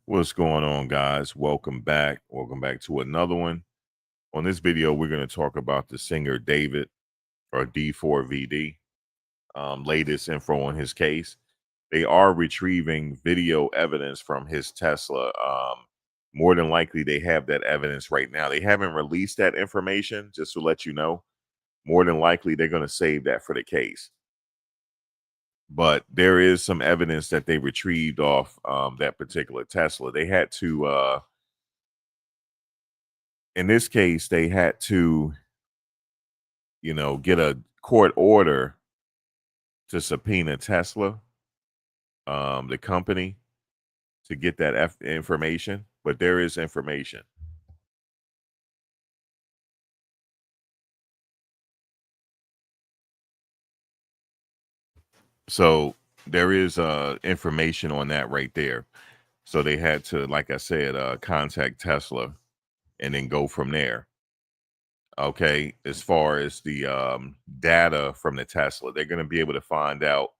What's going on, guys? Welcome back. Welcome back to another one. On this video, we're going to talk about the singer David, or D4VD. Latest info on his case. They are retrieving video evidence from his Tesla. More than likely, they have that evidence right now. They haven't released that information, just to let you know. More than likely, they're going to save that for the case. But there is some evidence that they retrieved off that particular Tesla. They had to, in this case, they had to, get a court order to subpoena Tesla, the company, to get that information. But there is information. So there is information on that right there. So they had to, like I said, contact Tesla and then go from there. Okay, as far as the data from the Tesla, they're going to be able to find out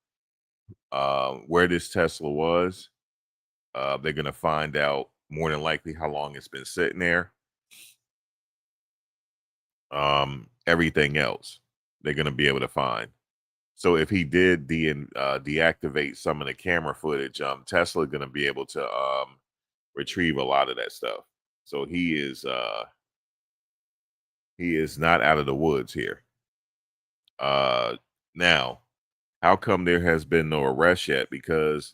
where this Tesla was. They're going to find out more than likely how long it's been sitting there. Everything else they're going to be able to find. So if he did deactivate some of the camera footage, Tesla going to be able to retrieve a lot of that stuff. So he is not out of the woods here. Now, how come there has been no arrest yet? Because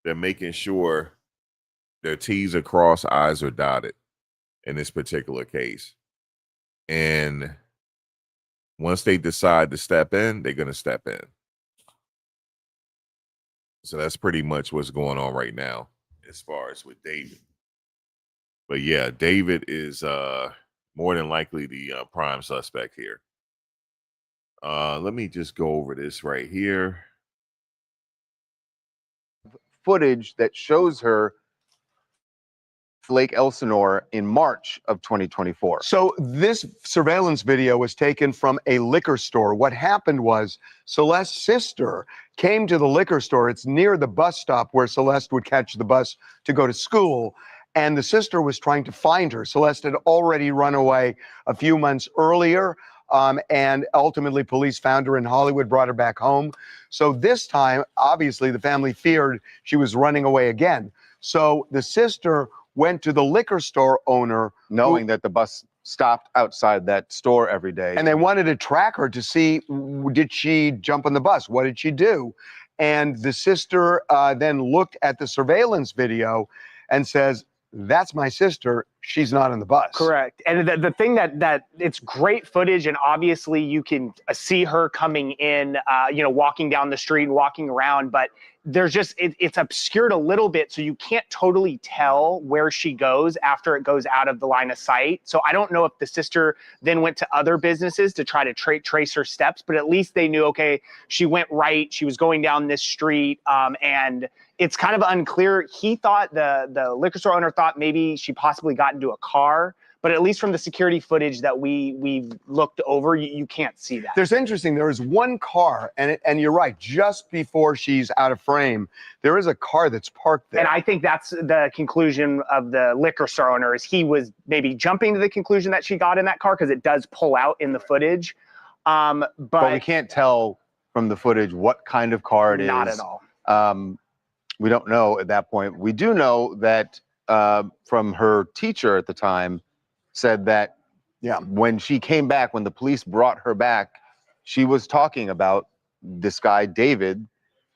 they're making sure their T's are crossed, I's are dotted in this particular case. And once they decide to step in, they're going to step in. So that's pretty much what's going on right now as far as with David. But yeah, David is more than likely the prime suspect here. Let me just go over this right here. Footage that shows her Lake Elsinore in March of 2024. So this surveillance video was taken from a liquor store. What happened was Celeste's sister came to the liquor store. It's near the bus stop where Celeste would catch the bus to go to school. And the sister was trying to find her. Celeste had already run away a few months earlier. And ultimately, police found her in Hollywood, brought her back home. So this time, obviously, the family feared she was running away again. So the sister went to the liquor store owner, knowing that the bus stopped outside that store every day. And they wanted to track her to see, did she jump on the bus? What did she do? And the sister then looked at the surveillance video and says, that's my sister. She's not on the bus. Correct. And the thing that it's great footage, and obviously you can see her coming in, walking down the street and walking around, but there's just, it's obscured a little bit, so you can't totally tell where she goes after it goes out of the line of sight. So I don't know if the sister then went to other businesses to try to trace her steps, but at least they knew, okay, she went right, she was going down this street, and it's kind of unclear. He thought, the liquor store owner thought maybe she possibly got into a car, but at least from the security footage that we've looked over, you can't see that. There's interesting, there is one car, and you're right, just before she's out of frame, there is a car that's parked there. And I think that's the conclusion of the liquor store owner, is he was maybe jumping to the conclusion that she got in that car, because it does pull out in the footage. But we can't tell from the footage what kind of car it is. Not at all. We don't know at that point. We do know that from her teacher at the time, said that when she came back, when the police brought her back, she was talking about this guy, David,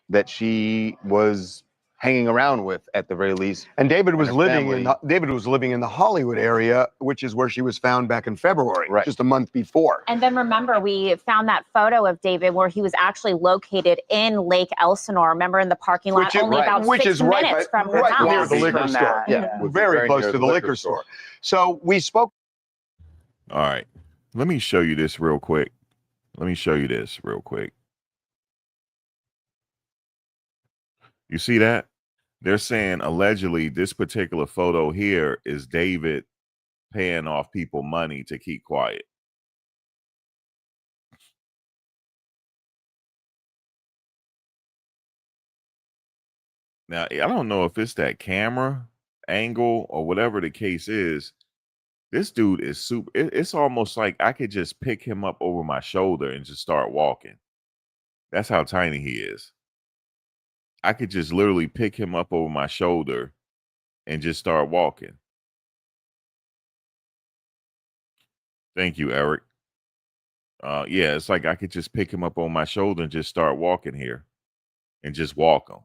that she was hanging around with at the very least. And David was living in the Hollywood area, which is where she was found back in February, just a month before. And then remember, we found that photo of David where he was actually located in Lake Elsinore. Remember, in the parking lot, only about 6 minutes from her house. Near the liquor store. Yeah, very close to the liquor store. So we spoke. All right, let me show you this real quick. You see that? They're saying allegedly this particular photo here is David paying off people money to keep quiet. Now, I don't know if it's that camera angle or whatever the case is, this dude is super. It's almost like I could just pick him up over my shoulder and just start walking. That's how tiny he is. I could just literally pick him up over my shoulder and just start walking. Thank you, Eric. Yeah, it's like I could just pick him up on my shoulder and just start walking here and just walk him.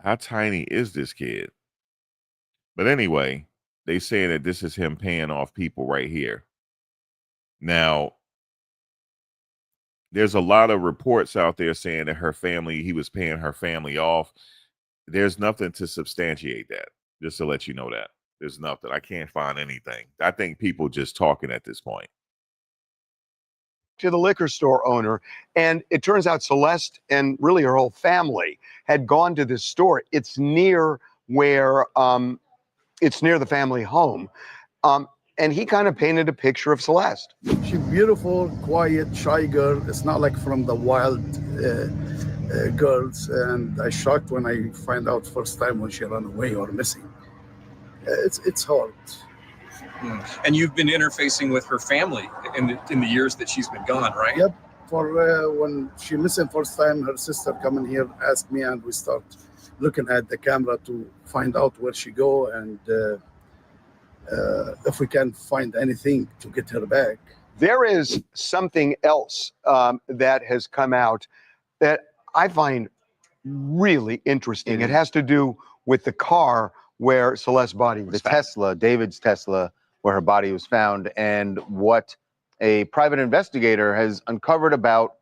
How tiny is this kid? But anyway, they say that this is him paying off people right here. Now, there's a lot of reports out there saying that he was paying her family off. There's nothing to substantiate that, just to let you know that. There's nothing. I can't find anything. I think people just talking at this point. To the liquor store owner, and it turns out Celeste and really her whole family had gone to this store. It's near where it's near the family home, and he kind of painted a picture of Celeste. She's beautiful, quiet, shy girl. It's not like from the wild girls. And I shocked when I find out first time when she ran away or missing. It's hard. And you've been interfacing with her family in the years that she's been gone, right? Yep. For when she missing first time, her sister coming here asked me, and we start looking at the camera to find out where she go and if we can find anything to get her back. There is something else that has come out that I find really interesting. It has to do with the car where Celeste's body was found. Tesla, David's Tesla, where her body was found, and what a private investigator has uncovered about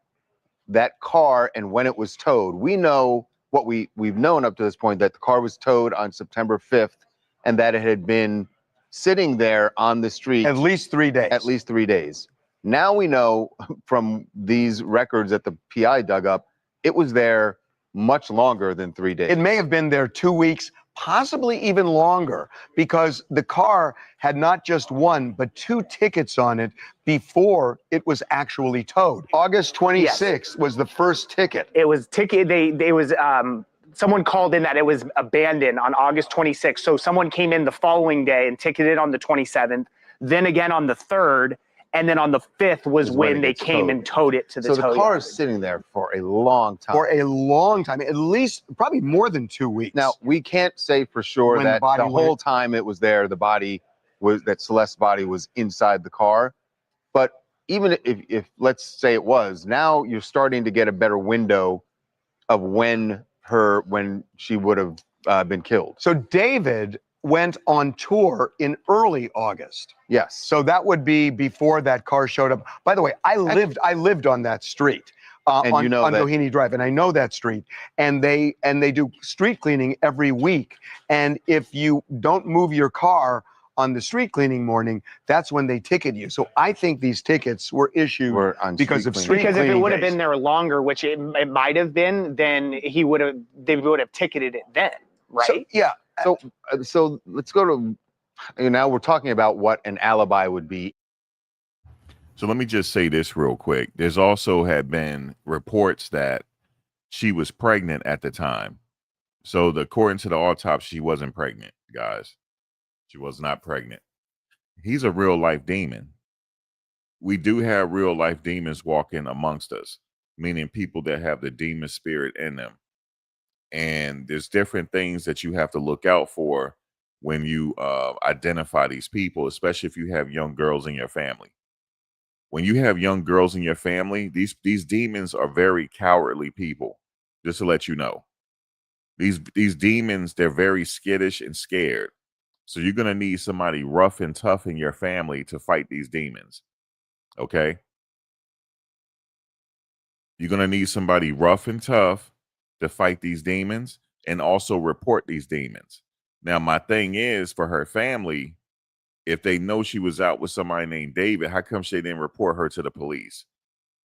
that car and when it was towed. We know what we've known up to this point, that the car was towed on September 5th and that it had been sitting there on the street At least 3 days. At least 3 days. Now we know from these records that the PI dug up, it was there much longer than 3 days. It may have been there 2 weeks, possibly even longer, because the car had not just one, but 2 tickets on it before it was actually towed. August 26th was the first ticket. It was someone called in that it was abandoned on August 26th. So someone came in the following day and ticketed on the 27th, then again on the 3rd, and then on the 5th was when they came and towed it to the tow yard. So the car is sitting there for a long time. For a long time, at least probably more than 2 weeks. Now, we can't say for sure When that the the whole time it was there, that Celeste's body was inside the car. But even if let's say it was, now you're starting to get a better window of when she would have been killed. So David went on tour in early August. Yes. So that would be before that car showed up. By the way, I lived on that street. And on you know that- Doheny Drive, and I know that street. And they do street cleaning every week. And if you don't move your car on the street cleaning morning, that's when they ticket you. So I think these tickets were issued because of street cleaning. Because if it would have days. been there longer, which it might have been, then they would have ticketed it then, right? So, yeah. So let's go to, now we're talking about what an alibi would be. So let me just say this real quick. There's also had been reports that she was pregnant at the time. So according to the autopsy, she wasn't pregnant, guys. She was not pregnant. He's a real life demon. We do have real life demons walking amongst us, meaning people that have the demon spirit in them. And there's different things that you have to look out for when you identify these people, especially if you have young girls in your family. When you have young girls in your family, these demons are very cowardly people, just to let you know. These demons, they're very skittish and scared. So you're going to need somebody rough and tough in your family to fight these demons. Okay? You're going to need somebody rough and tough to fight these demons and also report these demons. Now, my thing is, for her family, if they know she was out with somebody named David, how come she didn't report her to the police?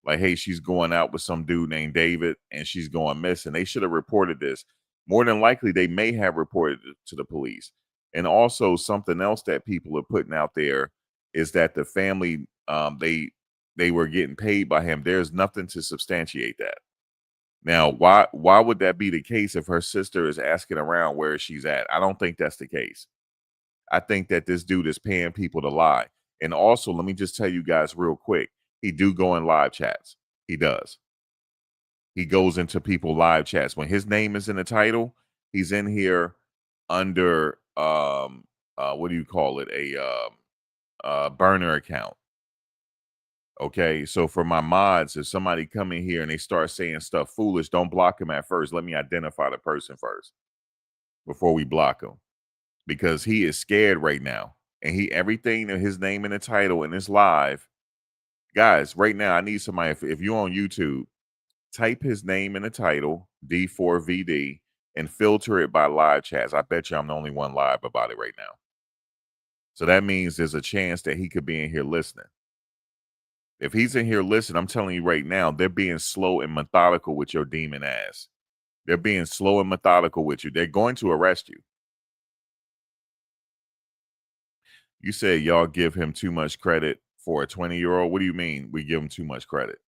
Like, hey, she's going out with some dude named David and she's going missing. They should have reported this. More than likely, they may have reported it to the police. And also something else that people are putting out there is that the family, they were getting paid by him. There's nothing to substantiate that. Now, why would that be the case if her sister is asking around where she's at? I don't think that's the case. I think that this dude is paying people to lie. And also, let me just tell you guys real quick, he do go in live chats. He does. He goes into people live chats. When his name is in the title, he's in here under what do you call it? A burner account. Okay, so for my mods, if somebody come in here and they start saying stuff foolish, don't block them at first. Let me identify the person first before we block them, because he is scared right now, and everything that his name in the title and it's live. Guys, right now I need somebody. If you're on YouTube, type his name in the title, D4VD, and filter it by live chats. I bet you I'm the only one live about it right now. So that means there's a chance that he could be in here listening. If he's in here listening, I'm telling you right now, they're being slow and methodical with your demon ass. They're being slow and methodical with you. They're going to arrest you. You said y'all give him too much credit for a 20-year-old. What do you mean we give him too much credit?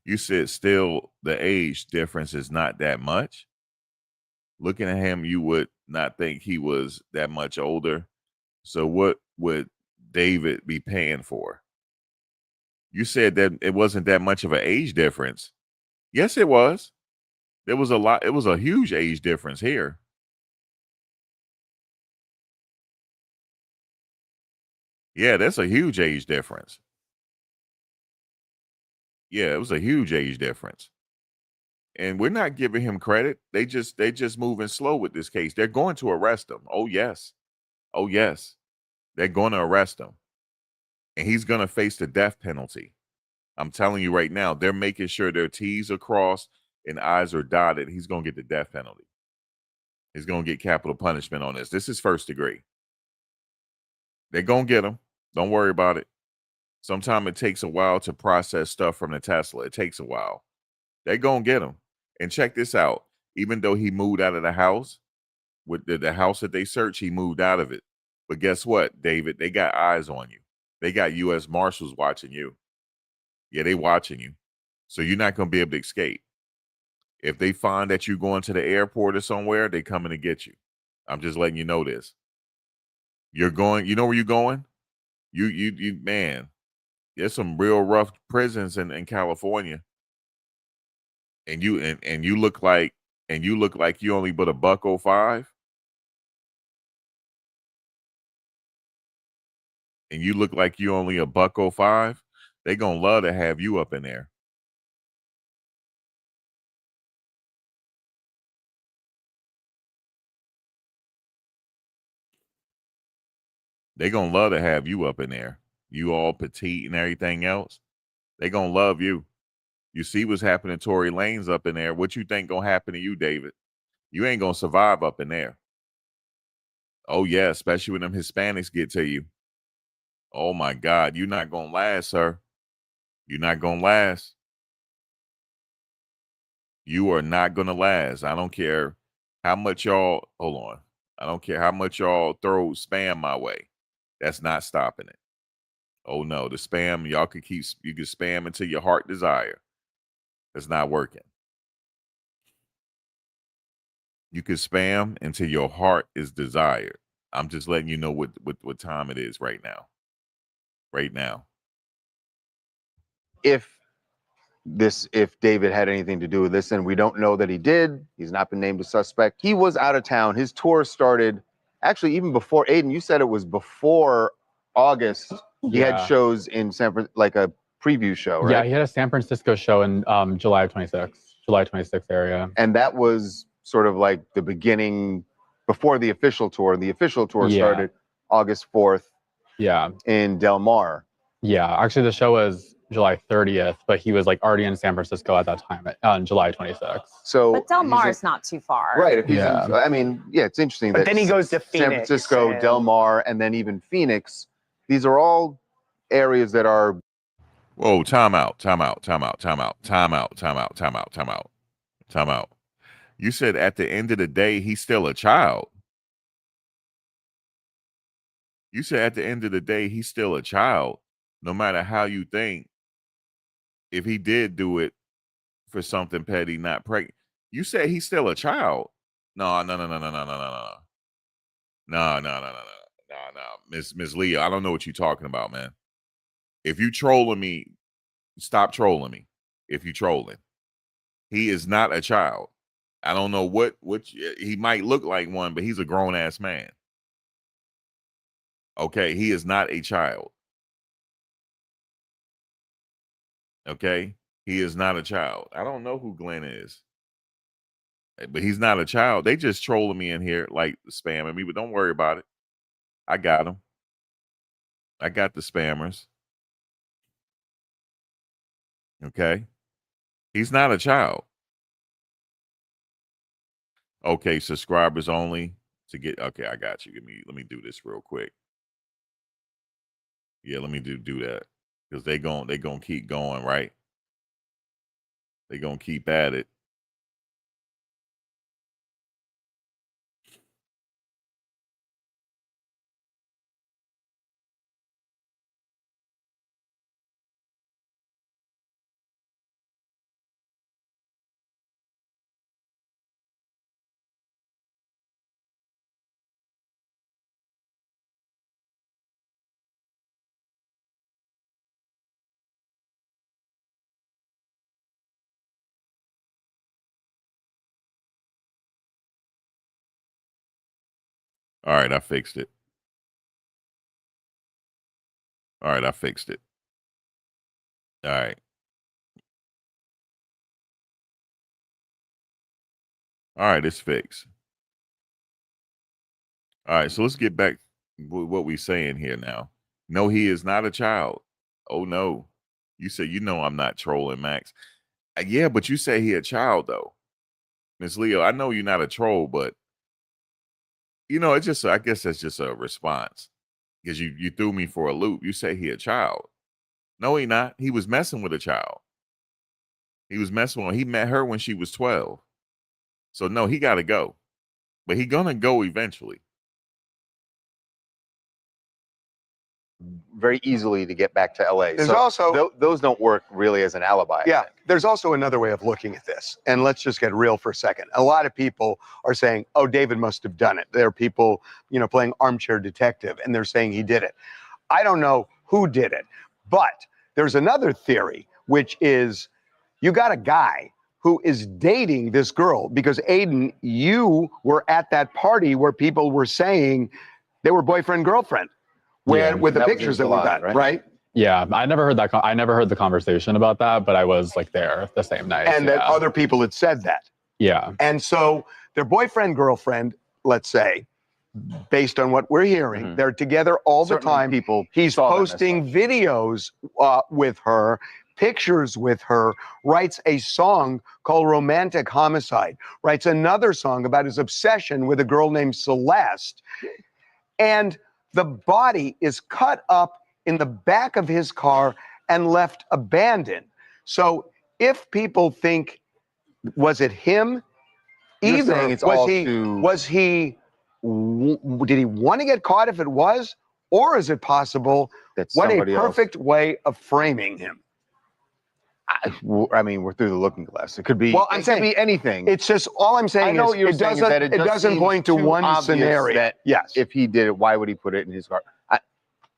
You said still the age difference is not that much. Looking at him, you would not think he was that much older. So what would David be paying for? You said that it wasn't that much of an age difference. Yes, it was. There was a lot. It was a huge age difference here. Yeah, that's a huge age difference. Yeah, it was a huge age difference. And we're not giving him credit. They just moving slow with this case. They're going to arrest him. Oh, yes. Oh, yes. They're going to arrest him. And he's going to face the death penalty. I'm telling you right now, they're making sure their T's are crossed and I's are dotted. He's going to get the death penalty. He's going to get capital punishment on this. This is first degree. They're going to get him. Don't worry about it. Sometimes it takes a while to process stuff from the Tesla. It takes a while. They're going to get him. And check this out. Even though he moved out of the house, with the house that they searched, he moved out of it. But guess what, David? They got eyes on you. They got U.S. Marshals watching you. Yeah, they watching you. So you're not going to be able to escape. If they find that you're going to the airport or somewhere, they coming to get you. I'm just letting you know this. You're going, you know where you're going? You man, there's some real rough prisons in California. And you look like you only but $1.05. And you look like you only $1.05. They gonna love to have you up in there. They gonna love to have you up in there. You all petite and everything else. They gonna love you. You see what's happening to Tory Lanez up in there. What you think gonna happen to you, David? You ain't gonna survive up in there. Oh yeah, especially when them Hispanics get to you. Oh my God, you're not gonna last, sir. You're not gonna last. You are not gonna last. I don't care how much y'all, hold on. I don't care how much y'all throw spam my way. That's not stopping it. Oh no, the spam, you can spam until your heart desire. It's not working. You can spam until your heart is desired. I'm just letting you know what time it is right now. Right now. If David had anything to do with this, and we don't know that he did, he's not been named a suspect. He was out of town. His tour started actually even before Aiden. You said it was before August. He had shows in San Francisco, like a preview show, right? Yeah, he had a San Francisco show in July 26th area. And that was sort of like the beginning before the official tour. The official tour started August 4th. Yeah. In Del Mar. Yeah, actually the show was July 30th, but he was like already in San Francisco at that time on July 26th. So, but Del Mar is not too far. Right. If he's I mean, yeah, it's interesting. But then he goes to Phoenix, San Francisco, Del Mar, and then even Phoenix. These are all areas that are. Whoa, time out. You said at the end of the day, he's still a child. You said at the end of the day, he's still a child. No matter how you think, if he did do it for something petty, not pregnant, you said he's still a child. No. Miss Leah, I don't know what you're talking about, man. If you trolling me, stop trolling me. If you trolling, he is not a child. I don't know what he might look like one, but he's a grown ass man. Okay, he is not a child. Okay, he is not a child. I don't know who Glenn is, but he's not a child. They just trolling me in here, like spamming me, but don't worry about it. I got them. I got the spammers. Okay, he's not a child. Okay, subscribers only to get. Okay, I got you. Let me do this real quick. Yeah, let me do that because they gonna keep going, right? They gonna keep at it. All right, I fixed it. All right, I fixed it. All right. All right, it's fixed. All right, so let's get back with what we're saying here now. No, he is not a child. Oh, no. You say, I'm not trolling, Max. Yeah, but you say he a child, though. Miss Leo, I know you're not a troll, but, it's just, I guess that's just a response. Because you threw me for a loop. You say he a child. No, he not. He was messing with a child. He met her when she was 12. So, no, he got to go. But he going to go eventually. Very easily to get back to LA. There's also those don't work really as an alibi. Yeah, there's also another way of looking at this. And let's just get real for a second. A lot of people are saying, oh, David must have done it. There are people, playing armchair detective, and they're saying he did it. I don't know who did it, but there's another theory, which is you got a guy who is dating this girl because, Aiden, you were at that party where people were saying they were boyfriend-girlfriend. With the pictures that we got, right? Yeah, I never heard that. I never heard the conversation about that, but I was there the same night. And that other people had said that. Yeah. And so their boyfriend, girlfriend, let's say, based on what we're hearing, they're together all the time. He's posting videos with her, pictures with her, writes a song called Romantic Homicide, writes another song about his obsession with a girl named Celeste. And the body is cut up in the back of his car and left abandoned. So if people think, was it him? Did he want to get caught if it was? Or is it possible that what a perfect way of framing him? I mean, we're through the looking glass. It could be. Well, it could be anything. It's just all I'm saying is it doesn't point to one scenario. That yes, if he did it, why would he put it in his car?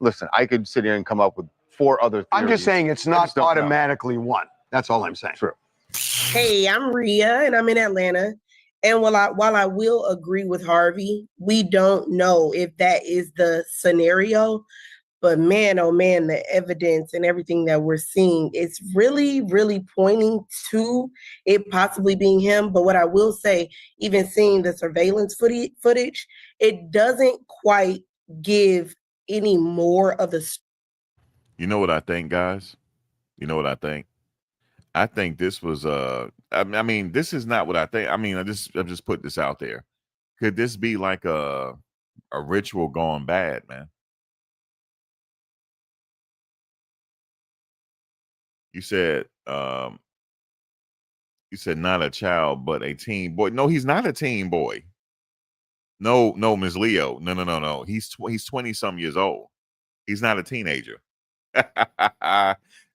Listen, I could sit here and come up with 4 other theories. I'm just saying it's not automatically one. That's all I'm saying. True. Hey, I'm Rhea, and I'm in Atlanta. And while I will agree with Harvey, we don't know if that is the scenario. But man, oh man, the evidence and everything that we're seeing, it's really, really pointing to it possibly being him. But what I will say, even seeing the surveillance footage, it doesn't quite give any more of the. You know what I think, guys? You know what I think? I think this was I mean, this is not what I think. I mean, I just put this out there. Could this be like a ritual gone bad, man? You said not a child, but a teen boy. No, he's not a teen boy. No, Ms. Leo. No. He's 20 some years old. He's not a teenager.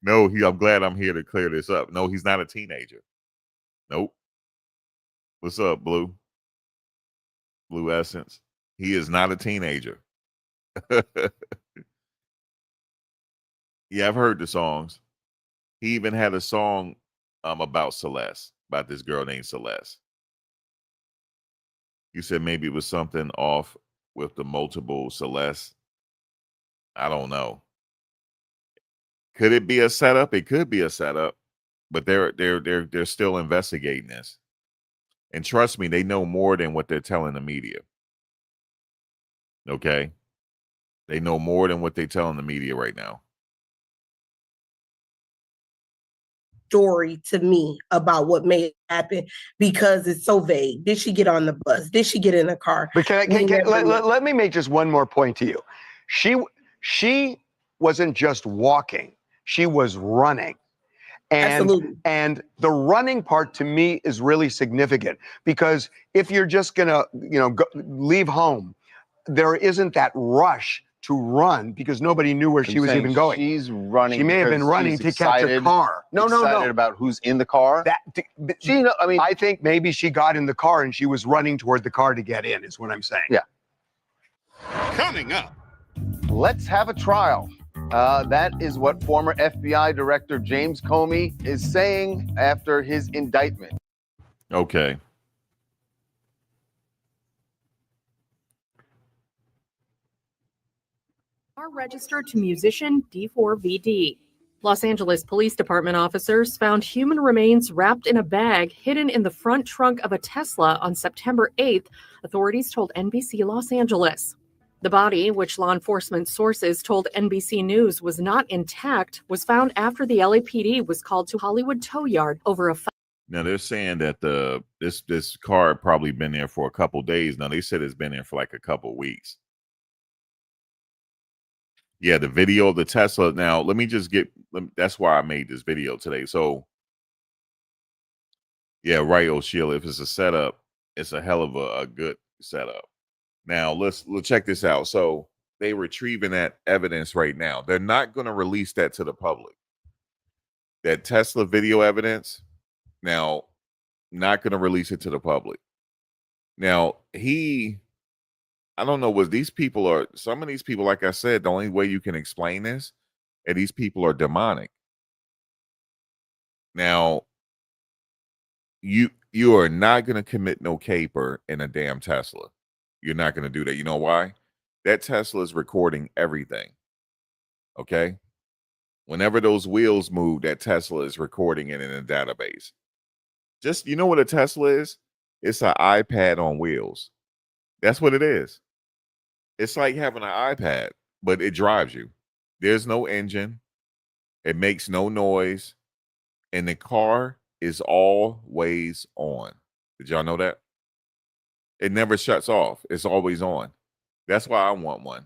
No, I'm glad I'm here to clear this up. No, he's not a teenager. Nope. What's up, Blue? Blue Essence. He is not a teenager. Yeah, I've heard the songs. He even had a song about Celeste, about this girl named Celeste. You said maybe it was something off with the multiple Celeste. I don't know. Could it be a setup? It could be a setup, but they're still investigating this. And trust me, they know more than what they're telling the media. Okay? They know more than what they're telling the media right now. Story to me about what may happen because it's so vague. Did she get on the bus? Did she get in a car? But let me make just one more point to you. She wasn't just walking; she was running. Absolutely. And the running part to me is really significant because if you're just gonna, leave home, there isn't that rush to run because nobody knew where she was even going. She's running. She may have been running to catch a car. No. About who's in the car. I think maybe she got in the car and she was running toward the car to get in. Is what I'm saying. Yeah. Coming up, let's have a trial. That is what former FBI Director James Comey is saying after his indictment. Okay. Are registered to musician D4VD. Los Angeles Police Department officers found human remains wrapped in a bag hidden in the front trunk of a Tesla on September 8th, authorities told NBC Los Angeles. The body, which law enforcement sources told NBC News was not intact, was found after the LAPD was called to Hollywood Tow Yard over a Now they're saying that this car had probably been there for a couple days. Now they said it's been there for like a couple weeks. Yeah, the video of the Tesla. Now, that's why I made this video today. So, yeah, right, O'Sheila. If it's a setup, it's a hell of a good setup. Now, let's check this out. So, they retrieving that evidence right now. They're not going to release that to the public. That Tesla video evidence, now, not going to release it to the public. Now, I don't know what some of these people, like I said, the only way you can explain this, and these people are demonic. Now, you are not going to commit no caper in a damn Tesla. You're not going to do that. You know why? That Tesla is recording everything. Okay? Whenever those wheels move, that Tesla is recording it in a database. You know what a Tesla is? It's an iPad on wheels. That's what it is. It's like having an iPad, but it drives you. There's no engine. It makes no noise. And the car is always on. Did y'all know that? It never shuts off. It's always on. That's why I want one.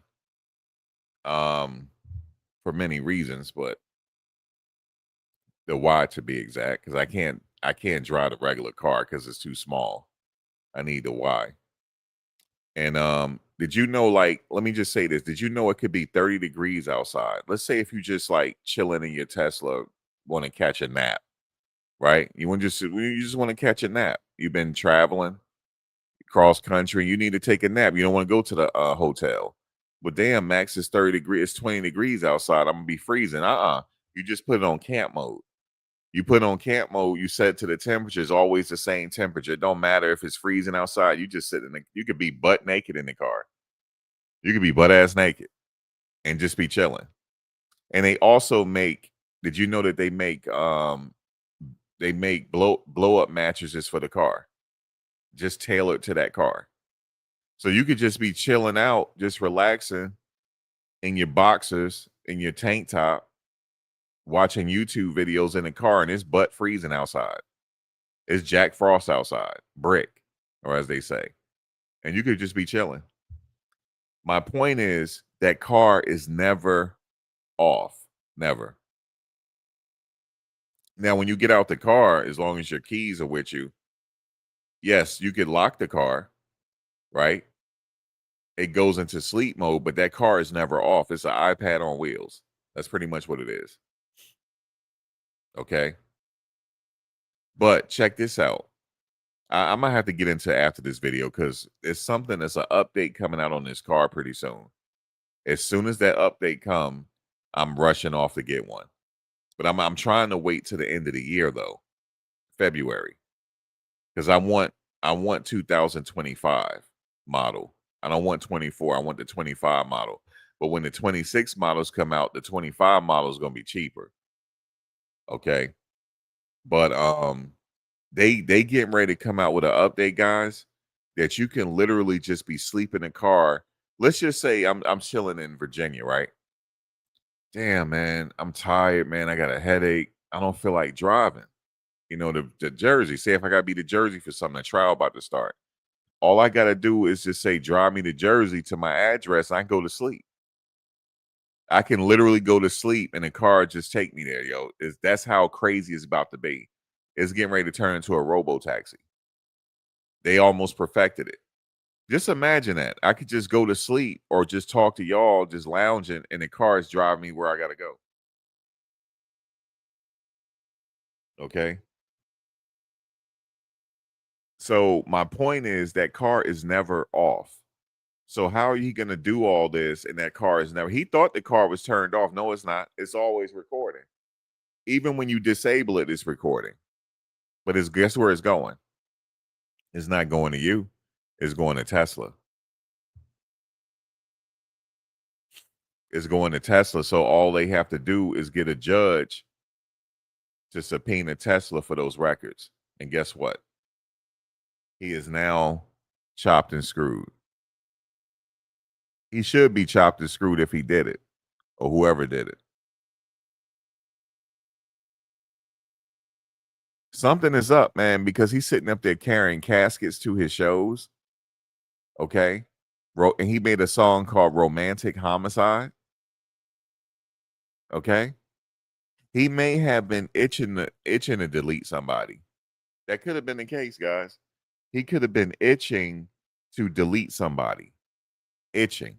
For many reasons, but the why to be exact, because I can't drive a regular car because it's too small. I need the why. And did you know, like, let me just say this. Did you know it could be 30 degrees outside? Let's say if you just like chilling in your Tesla, want to catch a nap, right? You just want to catch a nap. You've been traveling cross country. You need to take a nap. You don't want to go to the hotel. But damn, Max, is 30 degrees. It's 20 degrees outside. I'm going to be freezing. You just put it on camp mode. You put on camp mode, you set it to the temperature, is always the same temperature. It don't matter if it's freezing outside. You just sit you could be butt naked in the car. You could be butt ass naked and just be chilling. And they also did you know that they make blow up mattresses for the car, just tailored to that car. So you could just be chilling out, just relaxing in your boxers, in your tank top, watching YouTube videos in the car, and it's butt freezing outside. It's Jack Frost outside, brick, or as they say. And you could just be chilling. My point is that car is never off. Never. Now, when you get out the car, as long as your keys are with you, yes, you could lock the car, right? It goes into sleep mode, but that car is never off. It's an iPad on wheels. That's pretty much what it is. Okay. But check this out. I might have to get into after this video because it's something that's an update coming out on this car pretty soon. As soon as that update come, I'm rushing off to get one. But I'm trying to wait to the end of the year though, February, because I want 2025 model. I don't want 24. I want the 25 model. But when the 26 models come out, the 25 model is going to be cheaper. Okay. But they getting ready to come out with an update, guys, that you can literally just be sleeping in a car. Let's just say I'm chilling in Virginia, right? Damn, man, I'm tired, man. I got a headache. I don't feel like driving. You know, the Jersey. Say if I gotta be to Jersey for something, a trial about to start. All I gotta do is just say, drive me to Jersey to my address, and I can go to sleep. I can literally go to sleep and the car just take me there, yo. That's how crazy it's about to be. It's getting ready to turn into a robo-taxi. They almost perfected it. Just imagine that. I could just go to sleep or just talk to y'all, just lounging, and the cars drive me where I gotta go. Okay. So my point is that car is never off. So how are you going to do all this and that car is never? He thought the car was turned off. No, it's not. It's always recording. Even when you disable it, it's recording. But guess where it's going? It's not going to you. It's going to Tesla. It's going to Tesla. So all they have to do is get a judge to subpoena Tesla for those records. And guess what? He is now chopped and screwed. He should be chopped and screwed if he did it, or whoever did it. Something is up, man, because he's sitting up there carrying caskets to his shows. Okay. And he made a song called Romantic Homicide. Okay. He may have been itching to delete somebody. That could have been the case, guys. He could have been itching to delete somebody. Itching.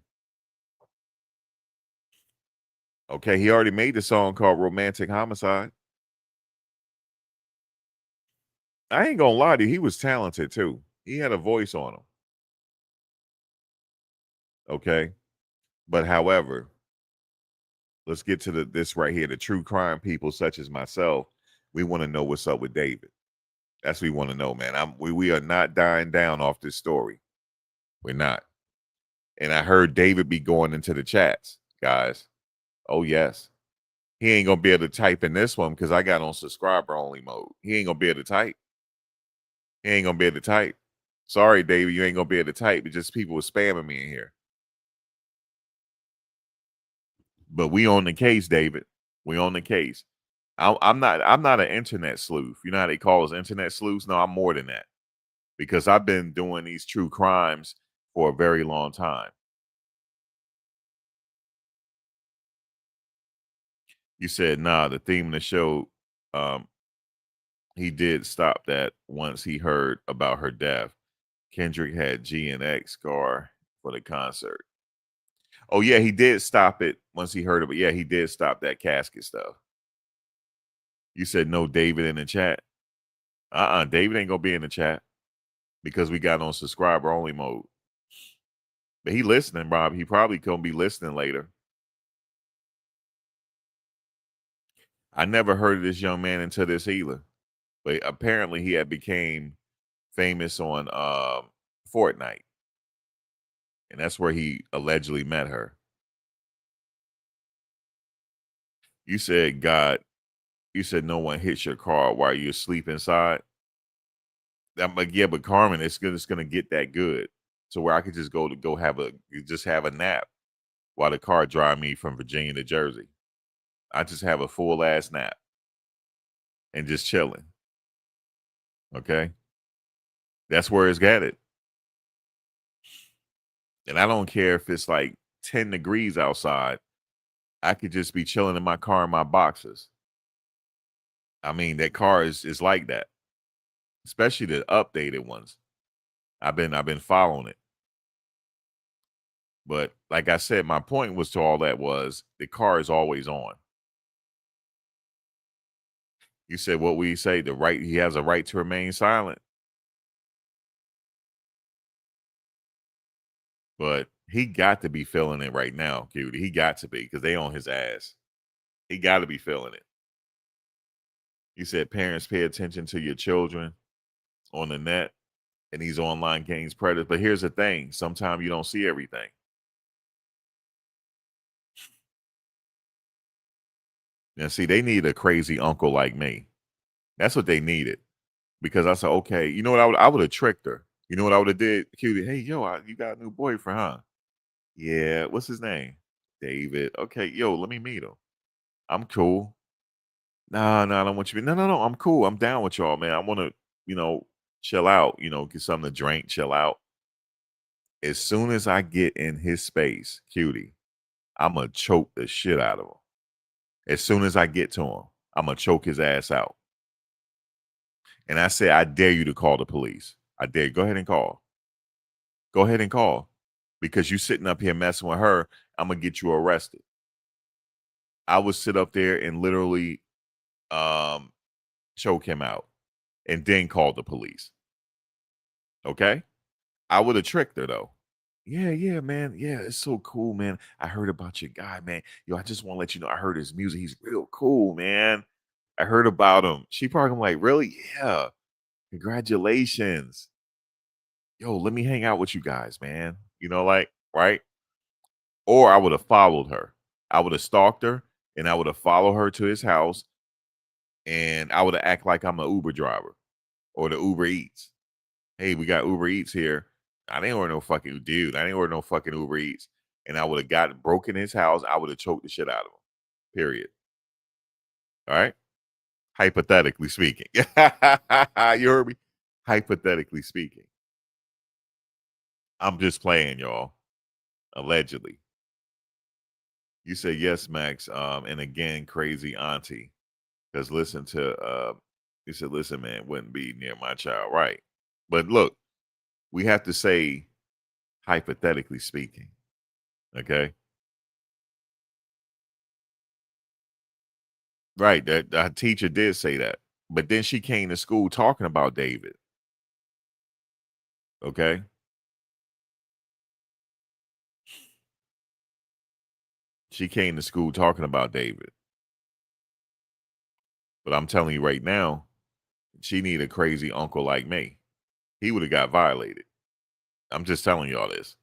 Okay, he already made the song called Romantic Homicide. I ain't gonna lie to you, he was talented too. He had a voice on him. Okay. But however, let's get to this right here. The true crime people such as myself, we want to know what's up with David. That's what we want to know, man. We are not dying down off this story. We're not. And I heard David be going into the chats, guys. Oh, yes. He ain't going to be able to type in this one because I got on subscriber only mode. He ain't going to be able to type. He ain't going to be able to type. Sorry, David, you ain't going to be able to type. It's just people were spamming me in here. But we on the case, David. We on the case. I'm not an internet sleuth. You know how they call us internet sleuths? No, I'm more than that. Because I've been doing these true crimes for a very long time. You said, nah, the theme of the show, he did stop that once he heard about her death. Kendrick had G and X car for the concert. Oh, yeah, he did stop it once he heard of it. Yeah, he did stop that casket stuff. You said no David in the chat. David ain't going to be in the chat because we got on subscriber only mode. But he listening, Rob. He probably going to be listening later. I never heard of this young man until this either. But apparently he had became famous on Fortnite. And that's where he allegedly met her. You said, God, you said no one hits your car while you asleep inside. I'm like, yeah, but Carmen, it's gonna get that good. So where I could just go have a nap while the car drive me from Virginia to Jersey. I just have a full ass nap and just chilling. Okay. That's where it's got it. And I don't care if it's like 10 degrees outside. I could just be chilling in my car in my boxers. I mean, that car is like that. Especially the updated ones. I've been following it. But like I said, my point was to all that was the car is always on. You said what we say, the right, he has a right to remain silent. But he got to be feeling it right now, cutie. He got to be, because they on his ass. He got to be feeling it. You said parents pay attention to your children on the net and these online games predators. But here's the thing. Sometimes you don't see everything. Now, see, they need a crazy uncle like me. That's what they needed. Because I said, okay, you know what? I would have tricked her. You know what I would have did? Cutie, hey, yo, you got a new boyfriend, huh? Yeah. What's his name? David. Okay, yo, let me meet him. I'm cool. Nah, I don't want you to be. No. I'm cool. I'm down with y'all, man. I want to, chill out, get something to drink, chill out. As soon as I get in his space, cutie, I'm going to choke the shit out of him. As soon as I get to him, I'm going to choke his ass out. And I say, I dare you to call the police. I dare you. Go ahead and call. Go ahead and call. Because you sitting up here messing with her, I'm going to get you arrested. I would sit up there and literally choke him out and then call the police. Okay? I would have tricked her though. Yeah, man. Yeah, it's so cool, man. I heard about your guy, man. Yo, I just want to let you know I heard his music. He's real cool, man. I heard about him. She probably like, really? Yeah. Congratulations. Yo, let me hang out with you guys, man. Right? Or I would have followed her. I would have stalked her and I would have followed her to his house and I would have act like I'm an Uber driver or the Uber Eats. Hey, we got Uber Eats here. I didn't order no fucking dude. I didn't order no fucking Uber Eats. And I would have broken his house. I would have choked the shit out of him. Period. All right? Hypothetically speaking. You heard me? Hypothetically speaking. I'm just playing, y'all. Allegedly. You say yes, Max. And again, crazy auntie. Because you said, listen, man, wouldn't be near my child. Right. But look, we have to say hypothetically speaking. Okay. Right. That teacher did say that. But then she came to school talking about David. Okay. She came to school talking about David. But I'm telling you right now, she need a crazy uncle like me. He would have got violated. I'm just telling y'all this.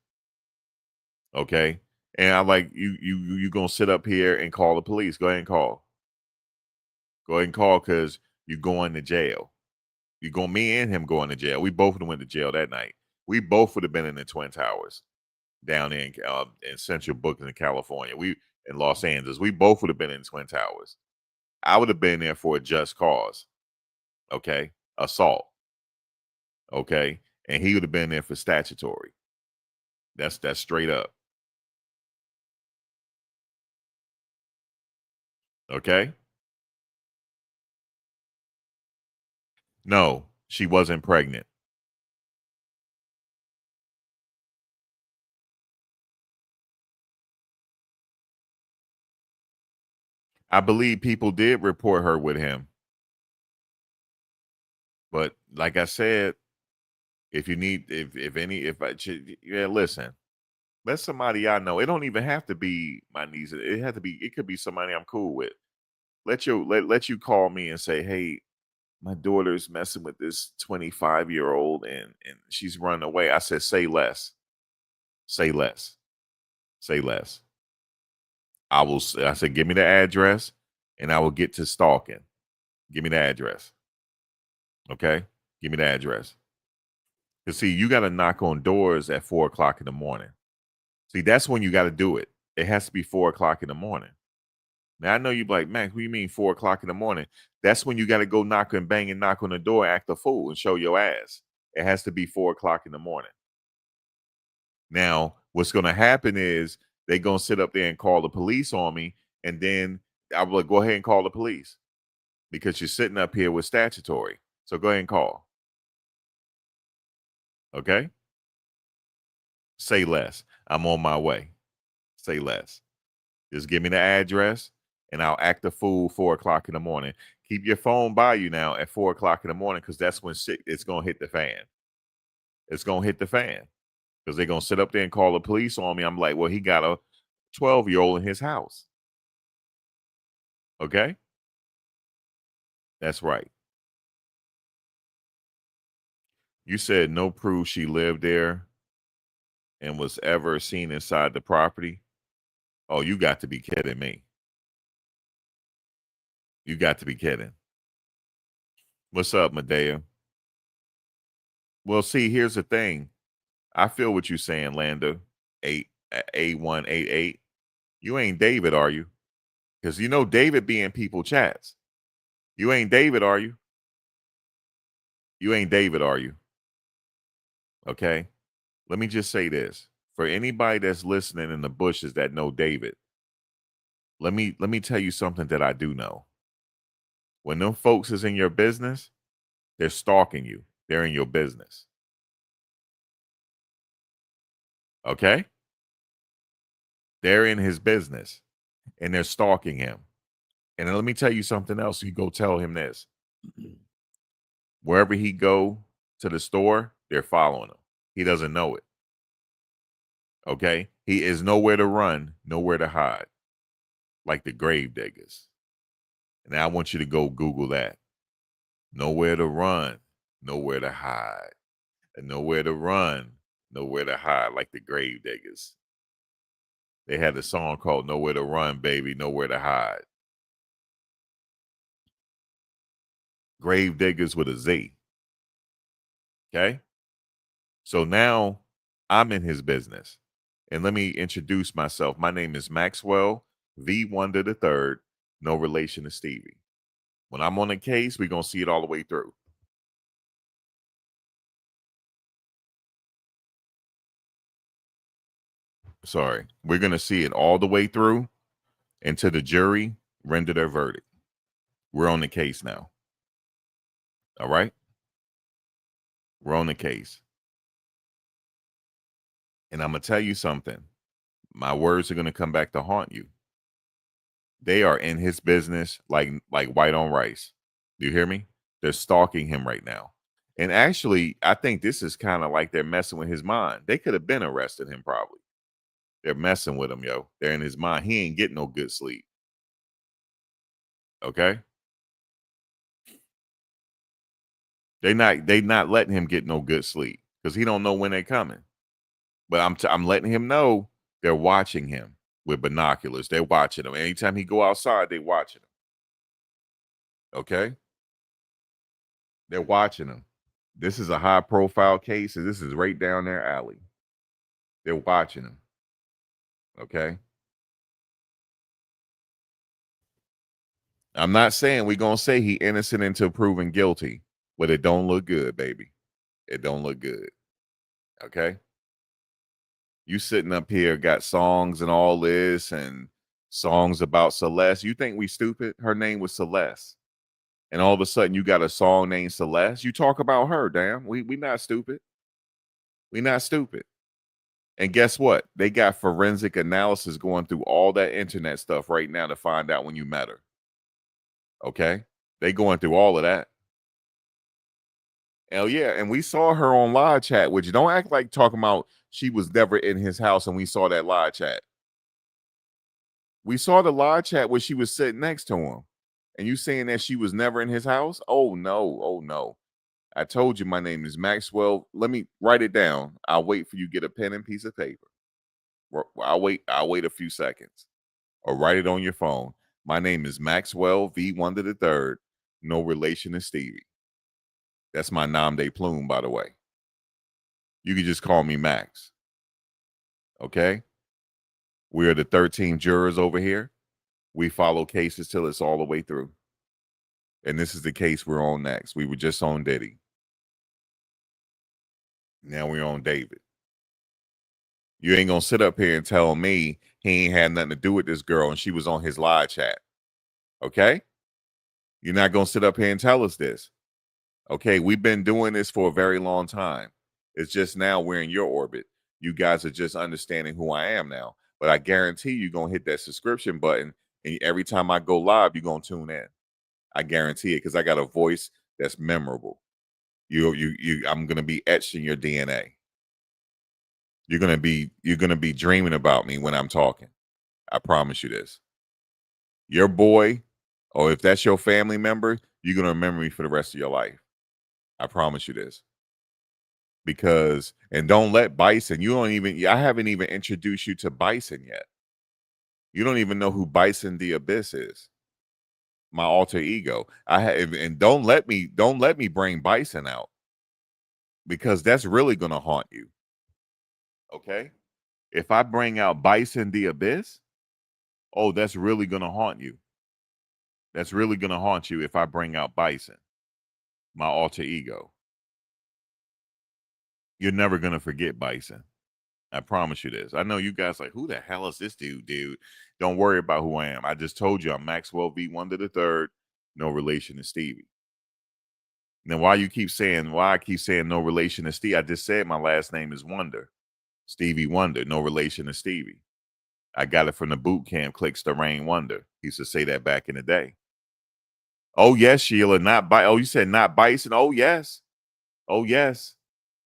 Okay. And I like you gonna sit up here and call the police. Go ahead and call. Go ahead and call because you're going to jail. Me and him going to jail. We both would have went to jail that night. We both would have been in the Twin Towers down in Central Booking in California. We in Los Angeles. We both would have been in Twin Towers. I would have been there for a just cause. Okay. Assault. Okay. And he would have been there for statutory. That's straight up. Okay. No, she wasn't pregnant. I believe people did report her with him. But like I said, listen, let somebody I know. It don't even have to be my niece. It could be somebody I'm cool with. Let you call me and say, hey, my daughter's messing with this 25-year-old and she's running away. I said, say less. Say less. Say less. I said, give me the address and I will get to stalking. Give me the address. Okay? Give me the address. Because see, you got to knock on doors at 4 o'clock in the morning. See, that's when you got to do it. It has to be 4 o'clock in the morning. Now, I know you're like, Max, what do you mean 4 o'clock in the morning? That's when you got to go knock and bang and knock on the door, act a fool, and show your ass. It has to be 4 o'clock in the morning. Now, what's going to happen is they're going to sit up there and call the police on me, and then I will go ahead and call the police because you're sitting up here with statutory. So go ahead and call. Okay? Say less. I'm on my way. Say less. Just give me the address and I'll act a fool 4 o'clock in the morning. Keep your phone by you now at 4 o'clock in the morning, because that's when it's going to hit the fan. It's going to hit the fan because they're going to sit up there and call the police on me. I'm like, well, he got a 12-year-old in his house. Okay? That's right. You said no proof she lived there and was ever seen inside the property. Oh, you got to be kidding me. You got to be kidding. What's up, Medea? Well, see, here's the thing. I feel what you're saying, Landa. A188. You ain't David, are you? Because you know David be in people chats. You ain't David, are you? You ain't David, are you? Okay. Let me just say this. For anybody that's listening in the bushes that know David, let me tell you something that I do know. When them folks is in your business, they're stalking you. They're in your business. Okay? They're in his business and they're stalking him. And then let me tell you something else. You go tell him this. Wherever he go to the store, they're following him. He doesn't know it. Okay? He is nowhere to run, nowhere to hide. Like the grave diggers. And I want you to go Google that. Nowhere to run, nowhere to hide. And nowhere to run, nowhere to hide, like the grave diggers. They had a song called Nowhere to Run, Baby, Nowhere to Hide. Grave diggers with a Z. Okay? So now I'm in his business. And let me introduce myself. My name is Maxwell V. Wonder III, no relation to Stevie. When I'm on a case, we're going to see it all the way through. Sorry. We're going to see it all the way through until the jury render their verdict. We're on the case now. All right? We're on the case. And I'm going to tell you something. My words are going to come back to haunt you. They are in his business like white on rice. Do you hear me? They're stalking him right now. And actually, I think this is kind of like they're messing with his mind. They could have been arresting him probably. They're messing with him, yo. They're in his mind. He ain't getting no good sleep. Okay? They not letting him get no good sleep because he don't know when they're coming. But I'm letting him know they're watching him with binoculars. They're watching him. Anytime he go outside, they watching him. Okay? They're watching him. This is a high profile case, and this is right down their alley. They're watching him. Okay? I'm not saying we're going to say he innocent until proven guilty, but it don't look good, baby. It don't look good. Okay? You sitting up here got songs and all this and songs about Celeste. You think we stupid? Her name was Celeste. And all of a sudden you got a song named Celeste. You talk about her, damn. We not stupid. We not stupid. And guess what? They got forensic analysis going through all that internet stuff right now to find out when you met her. Okay? They going through all of that. Hell yeah. And we saw her on live chat, which don't act like talking about she was never in his house and we saw that live chat. We saw the live chat where she was sitting next to him. And you saying that she was never in his house? Oh, no. Oh, no. I told you my name is Maxwell. Let me write it down. I'll wait for you to get a pen and piece of paper. I'll wait a few seconds. Or write it on your phone. My name is Maxwell V. Wonder III. No relation to Stevie. That's my nom de plume, by the way. You can just call me Max. Okay? We are the 13 jurors over here. We follow cases till it's all the way through. And this is the case we're on next. We were just on Diddy. Now we're on David. You ain't going to sit up here and tell me he ain't had nothing to do with this girl and she was on his live chat. Okay? You're not going to sit up here and tell us this. Okay, we've been doing this for a very long time. It's just now we're in your orbit. You guys are just understanding who I am now. But I guarantee you're going to hit that subscription button And every time I go live, you're gonna tune in. I guarantee it, because I got a voice that's memorable. I'm gonna be etched in your DNA. You're gonna be dreaming about me when I'm talking. I promise you this. Your boy, or if that's your family member, you're gonna remember me for the rest of your life. I promise you this. Because, and don't let Bison, I haven't even introduced you to Bison yet. You don't even know who Bison the Abyss is. My alter ego. And don't let me bring Bison out, because that's really gonna haunt you. Okay? If I bring out Bison the Abyss, oh, that's really gonna haunt you. That's really gonna haunt you if I bring out Bison, my alter ego. You're never gonna forget Bison. I promise you this. I know you guys like, who the hell is this dude? Don't worry about who I am. I just told you I'm Maxwell V. Wonder III, no relation to Stevie. Now, why I keep saying no relation to Stevie? I just said my last name is Wonder. Stevie Wonder, no relation to Stevie. I got it from the boot camp, Clicks to Rain Wonder. He used to say that back in the day. Oh, yes, Sheila, oh, you said not Bison? Oh, yes. Oh, yes.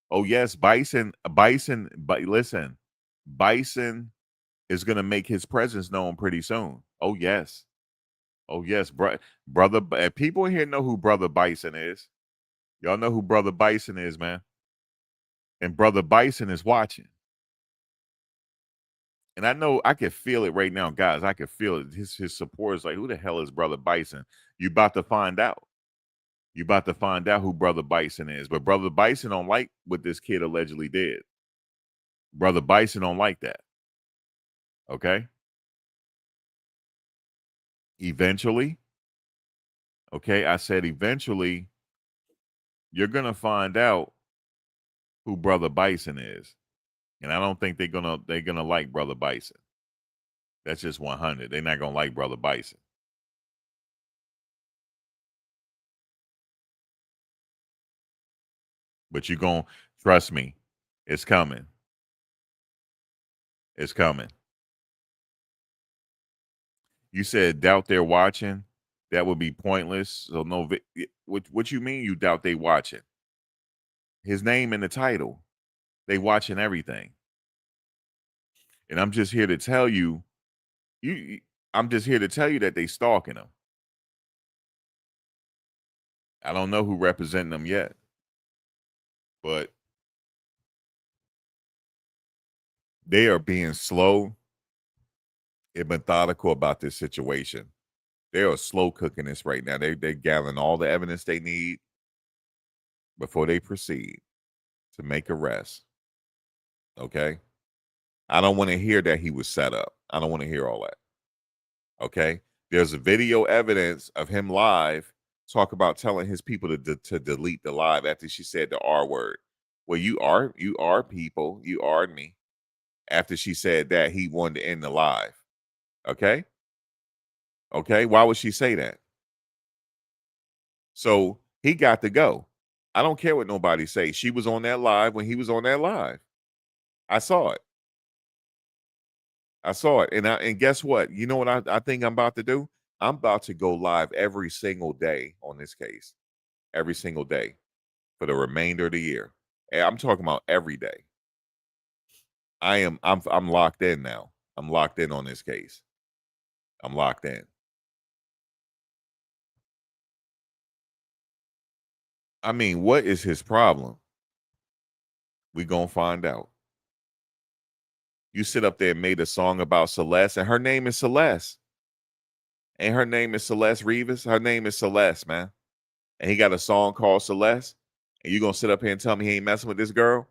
Oh, yes, Bison, but listen, Bison is going to make his presence known pretty soon. Oh, yes. Oh, yes, brother. People here know who Brother Bison is. Y'all know who Brother Bison is, man. And Brother Bison is watching. And I know I can feel it right now, guys. I can feel it. His support is like, who the hell is Brother Bison? You about to find out. You about to find out who Brother Bison is. But Brother Bison don't like what this kid allegedly did. Brother Bison don't like that. Okay? Eventually, okay, I said eventually, you're going to find out who Brother Bison is. And I don't think they're gonna like Brother Bison. That's just 100. They're not gonna like Brother Bison. But you're gonna trust me. It's coming. It's coming. You said doubt they're watching. That would be pointless. So no. What you mean? You doubt they watching? His name in the title. They watching everything. And I'm just here to tell you. I'm just here to tell you that they stalking him. I don't know who representing them yet, but they are being slow and methodical about this situation. They are slow cooking this right now. They're gathering all the evidence they need before they proceed to make arrests. Okay? I don't want to hear that he was set up. I don't want to hear all that. Okay? There's a video evidence of him live talk about telling his people to delete the live after she said the R word. Well, you are people. You are me. After she said that, he wanted to end the live. Okay? Okay? Why would she say that? So he got to go. I don't care what nobody say. She was on that live when he was on that live. I saw it. I saw it. And guess what? You know what I think I'm about to do? I'm about to go live every single day on this case. Every single day for the remainder of the year. And I'm talking about every day. I'm locked in now. I'm locked in on this case. I'm locked in. I mean, what is his problem? We gonna find out. You sit up there and made a song about Celeste, and her name is Celeste. And her name is Celeste Rivas. Her name is Celeste, man. And he got a song called Celeste. And you gonna sit up here and tell me he ain't messing with this girl?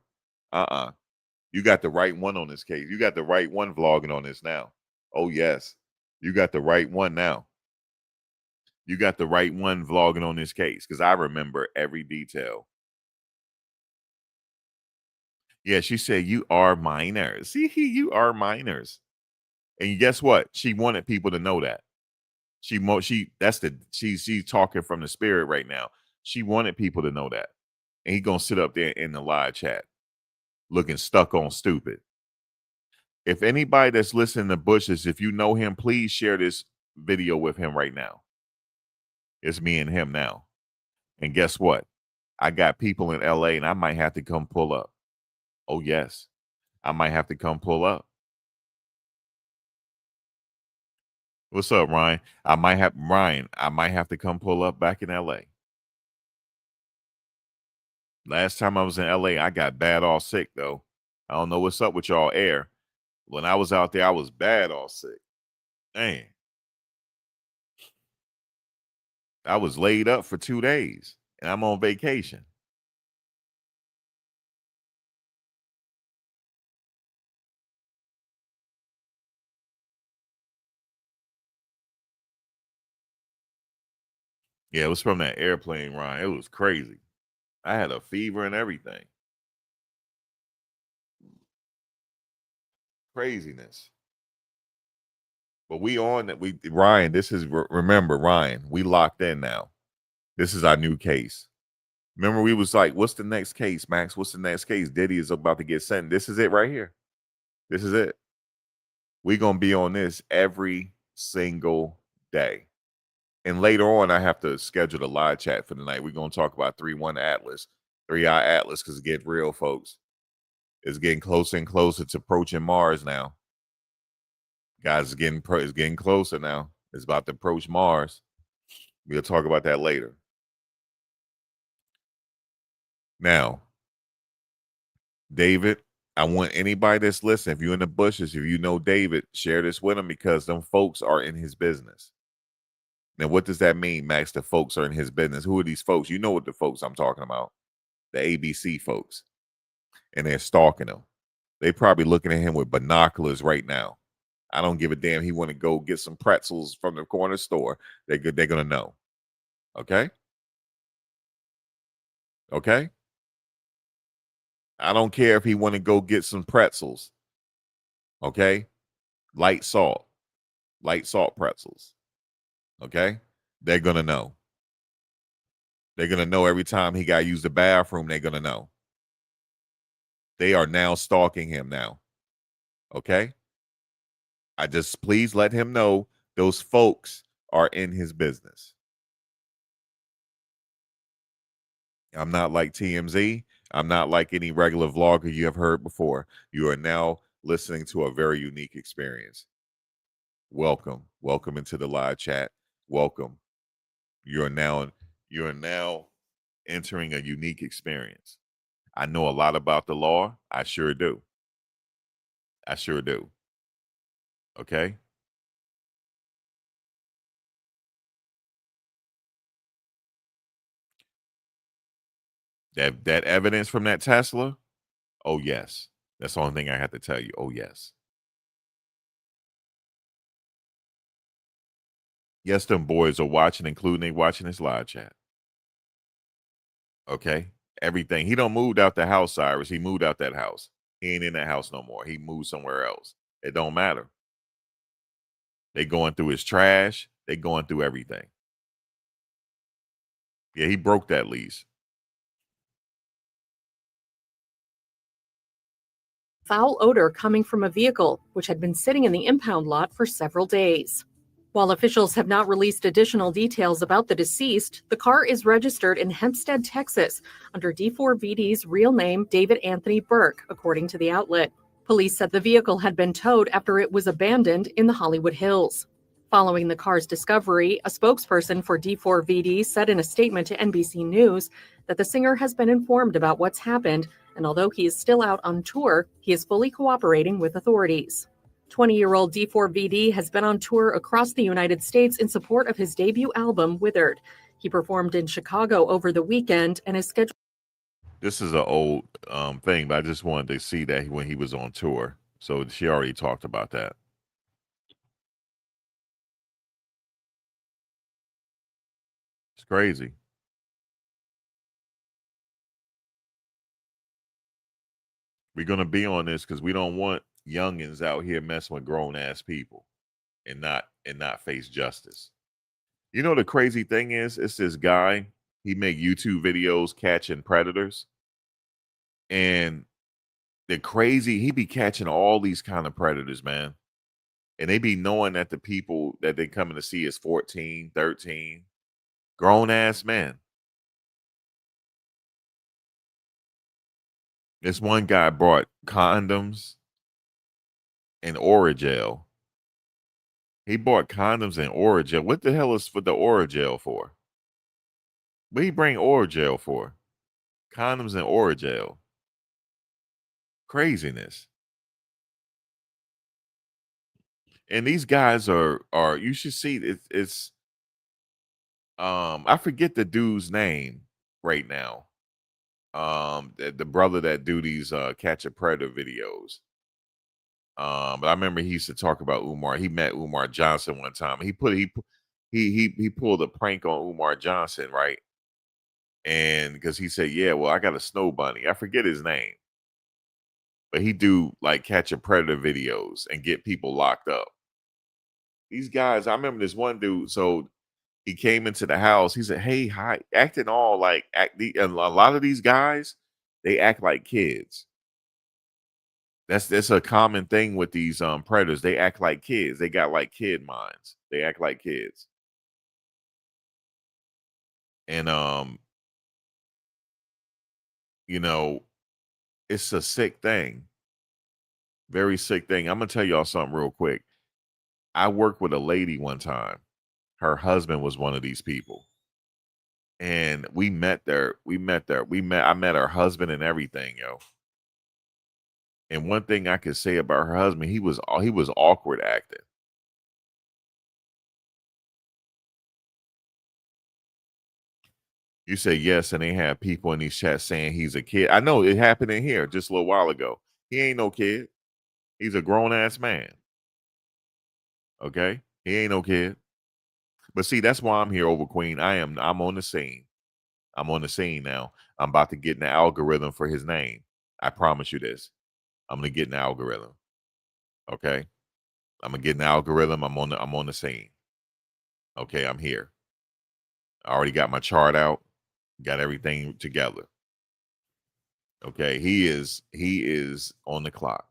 You got the right one on this case. You got the right one vlogging on this now. Oh, yes. You got the right one now. You got the right one vlogging on this case, because I remember every detail. Yeah, she said, you are minors. See, you are minors. And guess what? She wanted people to know that. She's talking from the spirit right now. She wanted people to know that. And he gonna sit up there in the live chat looking stuck on stupid. If anybody that's listening to Bushes, if you know him, please share this video with him right now. It's me and him now. And guess what? I got people in LA and I might have to come pull up. Oh, yes. I might have to come pull up. What's up, Ryan? I might have to come pull up back in LA. Last time I was in LA, I got bad all sick, though. I don't know what's up with y'all air. When I was out there, I was bad all sick. Man. I was laid up for 2 days, and I'm on vacation. Yeah, it was from that airplane, Ryan. It was crazy. I had a fever and everything. Craziness. But we on that. Ryan, this is, remember, Ryan, we locked in now. This is our new case. Remember, we was like, what's the next case, Max? What's the next case? Diddy is about to get sent. This is it right here. This is it. We're going to be on this every single day. And later on, I have to schedule a live chat for the night. We're going to talk about 3-1 Atlas, 3-Eye Atlas, because get real, folks. It's getting closer and closer to approaching Mars now. Guys, it's getting closer now. It's about to approach Mars. We'll talk about that later. Now, David, I want anybody that's listening, if you're in the bushes, if you know David, share this with him because them folks are in his business. Now, what does that mean, Max? The folks are in his business. Who are these folks? You know what the folks I'm talking about. The ABC folks. And they're stalking him. They probably looking at him with binoculars right now. I don't give a damn. He want to go get some pretzels from the corner store. They're going to know. Okay? Okay? I don't care if he want to go get some pretzels. Okay? Light salt pretzels. Okay? They're going to know. They're going to know every time he got to use the bathroom. They're going to know. They are now stalking him now. Okay? I just please let him know those folks are in his business. I'm not like TMZ. I'm not like any regular vlogger you have heard before. You are now listening to a very unique experience. Welcome. Welcome into the live chat. Welcome. You are now entering a unique experience. I know a lot about the law. I sure do. I sure do. Okay? That evidence from that Tesla? Oh, yes. That's the only thing I have to tell you. Oh, yes. Yes, them boys are watching, including they watching this live chat. Okay? Everything. He don't moved out the house, Cyrus. He moved out that house. He ain't in that house no more. He moved somewhere else. It don't matter. They going through his trash. They going through everything. Yeah, he broke that lease. Foul odor coming from a vehicle, which had been sitting in the impound lot for several days. While officials have not released additional details about the deceased, the car is registered in Hempstead, Texas, under D4VD's real name, David Anthony Burke, according to the outlet. Police said the vehicle had been towed after it was abandoned in the Hollywood Hills. Following the car's discovery, a spokesperson for D4VD said in a statement to NBC News that the singer has been informed about what's happened, and although he is still out on tour, he is fully cooperating with authorities. 20-year-old D4VD has been on tour across the United States in support of his debut album, Withered. He performed in Chicago over the weekend and is scheduled. This is an old thing, but I just wanted to see that when he was on tour. So she already talked about that. It's crazy. We're going to be on this because we don't want youngins out here messing with grown ass people and not face justice. You know, the crazy thing is, it's this guy, he make YouTube videos catching predators. And he be catching all these kind of predators, man. And they be knowing that the people that they coming to see is 14, 13, grown ass men. This one guy brought condoms and Oragel. He bought condoms and Oragel. What the hell is for the Oragel for? What do you bring Oragel for? Condoms and Oragel. Craziness. And these guys are you should see it's I forget the dude's name right now. The brother that do these catch a predator videos. But I remember he used to talk about Umar. He met Umar Johnson one time. He pulled a prank on Umar Johnson, right? And because he said, yeah, well, I got a snow bunny. I forget his name. But he do like catch a predator videos and get people locked up. These guys, I remember this one dude, so he came into the house. He said, hey, hi, acting all like, a lot of these guys, they act like kids. That's a common thing with these predators. They act like kids. They got like kid minds. They act like kids. And you know, it's a sick thing. Very sick thing. I'm gonna tell y'all something real quick. I worked with a lady one time. Her husband was one of these people. And I met her husband and everything, yo. And one thing I could say about her husband, he was awkward acting. You say yes, and they have people in these chats saying he's a kid. I know it happened in here just a little while ago. He ain't no kid. He's a grown-ass man. Okay? He ain't no kid. But see, that's why I'm here over Queen. I'm on the scene. I'm on the scene now. I'm about to get in the algorithm for his name. I promise you this. I'm gonna get in the algorithm. Okay? I'm gonna get in the algorithm. I'm on the scene. Okay, I'm here. I already got my chart out. Got everything together. Okay, he is on the clock.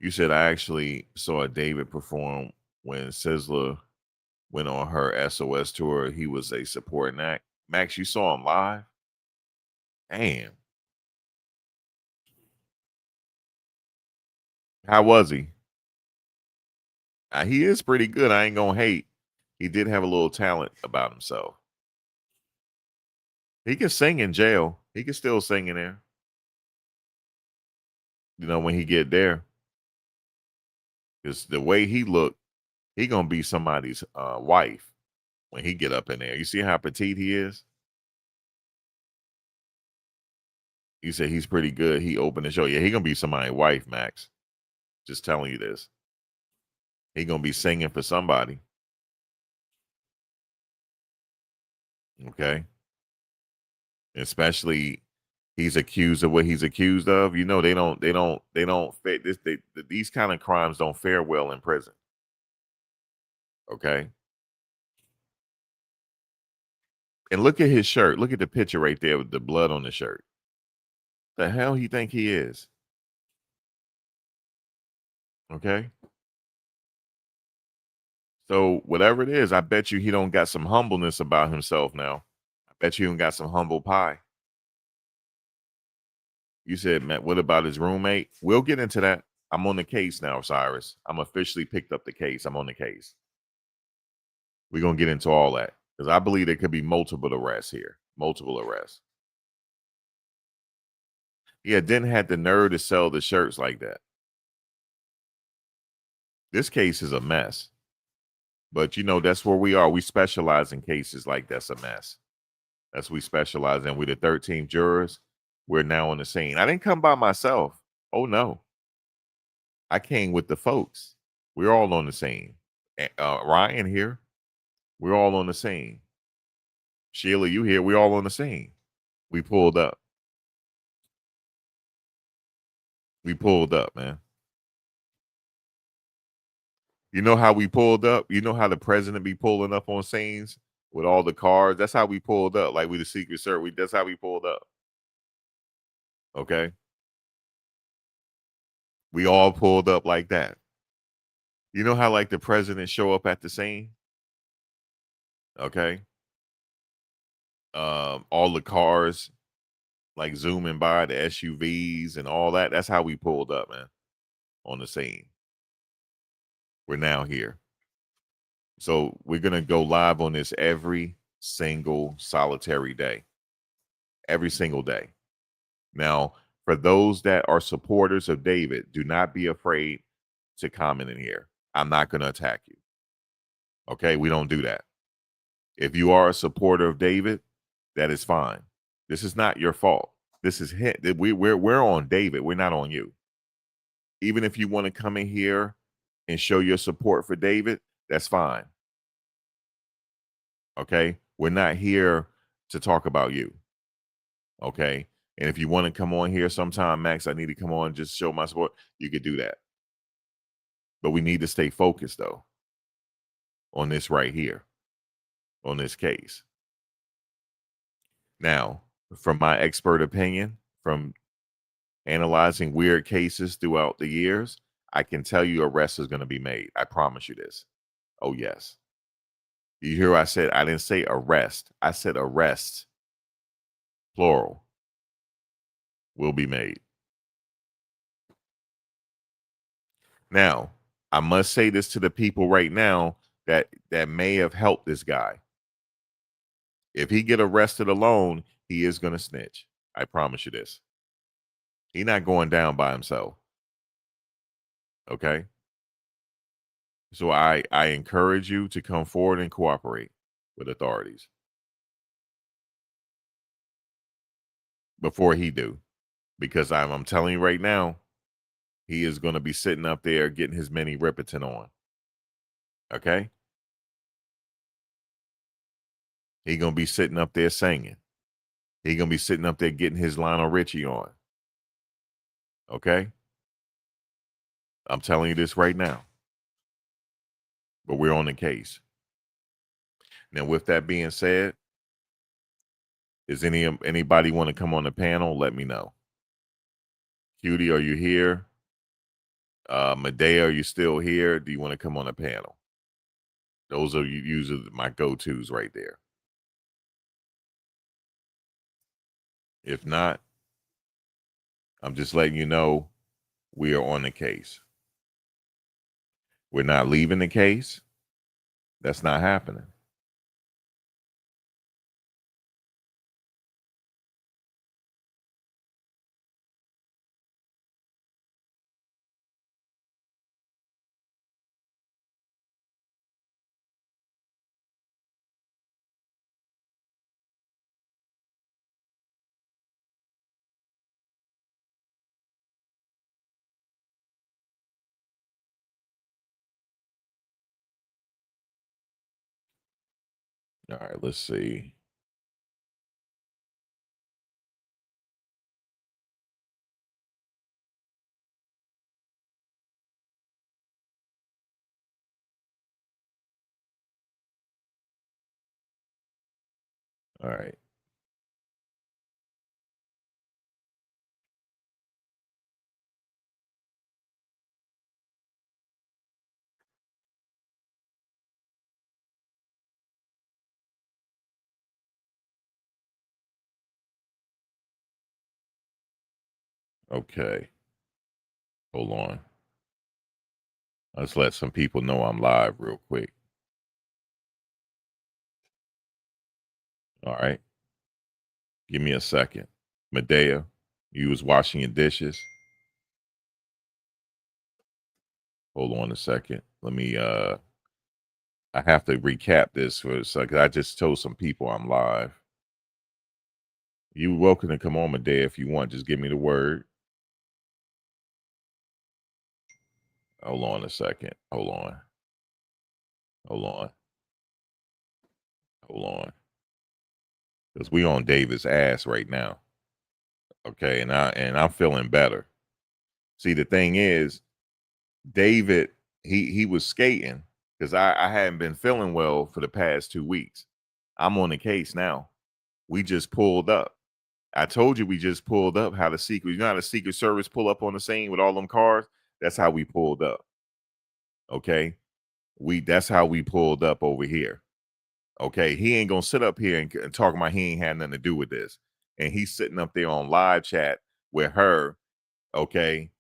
You said I actually saw David perform when Sizzler went on her SOS tour. He was a supporting act. Max, you saw him live? Damn. How was he? He is pretty good. I ain't gonna hate. He did have a little talent about himself. He can sing in jail. He can still sing in there. You know, when he get there. Because the way he looked, he gonna be somebody's wife when he get up in there. You see how petite he is? You said he's pretty good. He opened the show. Yeah, he gonna be somebody's wife, Max. Just telling you this. He gonna be singing for somebody. Okay. Especially he's accused of what he's accused of. You know, they don't fit this. These kind of crimes don't fare well in prison. Okay. And look at his shirt. Look at the picture right there with the blood on the shirt. The hell he think he is? Okay. So whatever it is, I bet you he don't got some humbleness about himself now. I bet you he got some humble pie. You said, Matt, what about his roommate? We'll get into that. I'm on the case now, Cyrus. I'm officially picked up the case. I'm on the case. We're going to get into all that because I believe there could be multiple arrests here. Multiple arrests. Yeah, didn't have the nerve to sell the shirts like that. This case is a mess. But, you know, that's where we are. We specialize in cases like that's a mess. That's what we specialize in. We're the 13th jurors. We're now on the scene. I didn't come by myself. Oh, no. I came with the folks. We're all on the scene. Ryan here. We're all on the scene. Sheila, you here. We're all on the scene. We pulled up. We pulled up, man. You know how we pulled up? You know how the president be pulling up on scenes with all the cars? That's how we pulled up. Like we the Secret Service. That's how we pulled up. Okay. We all pulled up like that. You know how like the president show up at the scene? Okay. All the cars like zooming by, the SUVs and all that. That's how we pulled up, man, on the scene. We're now here. So we're going to go live on this every single solitary day. Every single day. Now, for those that are supporters of David, do not be afraid to comment in here. I'm not going to attack you. Okay? We don't do that. If you are a supporter of David, that is fine. This is not your fault. This is him. We're on David. We're not on you. Even if you want to come in here and show your support for David, that's fine. Okay? We're not here to talk about you. Okay? And if you want to come on here sometime, Max, I need to come on and just show my support, you could do that. But we need to stay focused, though, on this right here, on this case. Now, from my expert opinion, from analyzing weird cases throughout the years, I can tell you arrest is going to be made. I promise you this. Oh, yes. You hear what I said? I didn't say arrest. I said arrest. Plural. Will be made. Now, I must say this to the people right now that may have helped this guy. If he get arrested alone, he is going to snitch. I promise you this. He's not going down by himself. Okay? So I encourage you to come forward and cooperate with authorities before he do. Because I'm telling you right now, he is going to be sitting up there getting his mini Ripperton on. Okay? He going to be sitting up there singing. He going to be sitting up there getting his Lionel Richie on. Okay? I'm telling you this right now. But we're on the case. Now, with that being said, is anybody want to come on the panel? Let me know. Cutie, are you here? Medea, are you still here? Do you want to come on the panel? Those are usually my go-tos right there. If not, I'm just letting you know we are on the case. We're not leaving the case. That's not happening. All right, let's see. All right. Okay. Hold on. Let's let some people know I'm live real quick. All right. Give me a second. Medea, you was washing your dishes. Hold on a second. Let me I have to recap this for a second. I just told some people I'm live. You're welcome to come on, Medea, if you want. Just give me the word. Hold on a second. Hold on. Hold on. Hold on. Because we on David's ass right now. Okay, and I'm feeling better. See, the thing is, David, he was skating because I hadn't been feeling well for the past 2 weeks. I'm on the case now. We just pulled up. I told you we just pulled up how the Secret, you know how the Secret Service pull up on the scene with all them cars? That's how we pulled up. Okay. That's how we pulled up over here. Okay. He ain't gonna sit up here and talk about he ain't had nothing to do with this. And he's sitting up there on live chat with her. Okay.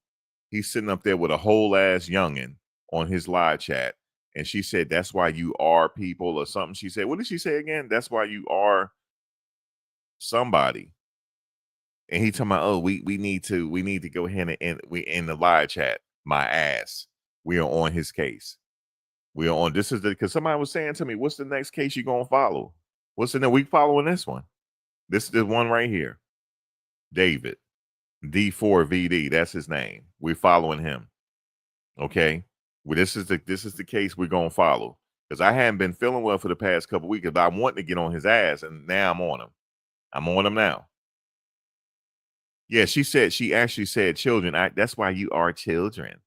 He's sitting up there with a whole ass youngin on his live chat. And she said, that's why you are people or something. She said, what did she say again? That's why you are somebody. And he talking about, oh, we need to go ahead and we in the live chat. My ass. We are on his case. We are on, this is because somebody was saying to me, what's the next case you gonna follow? What's the next? We following this one. This is the one right here. David. D4VD. That's his name. We're following him. Okay. Well, this is the case we're gonna follow. Because I hadn't been feeling well for the past couple of weeks, but I want to get on his ass, and now I'm on him. I'm on him now. Yeah, she actually said children. That's why you are children.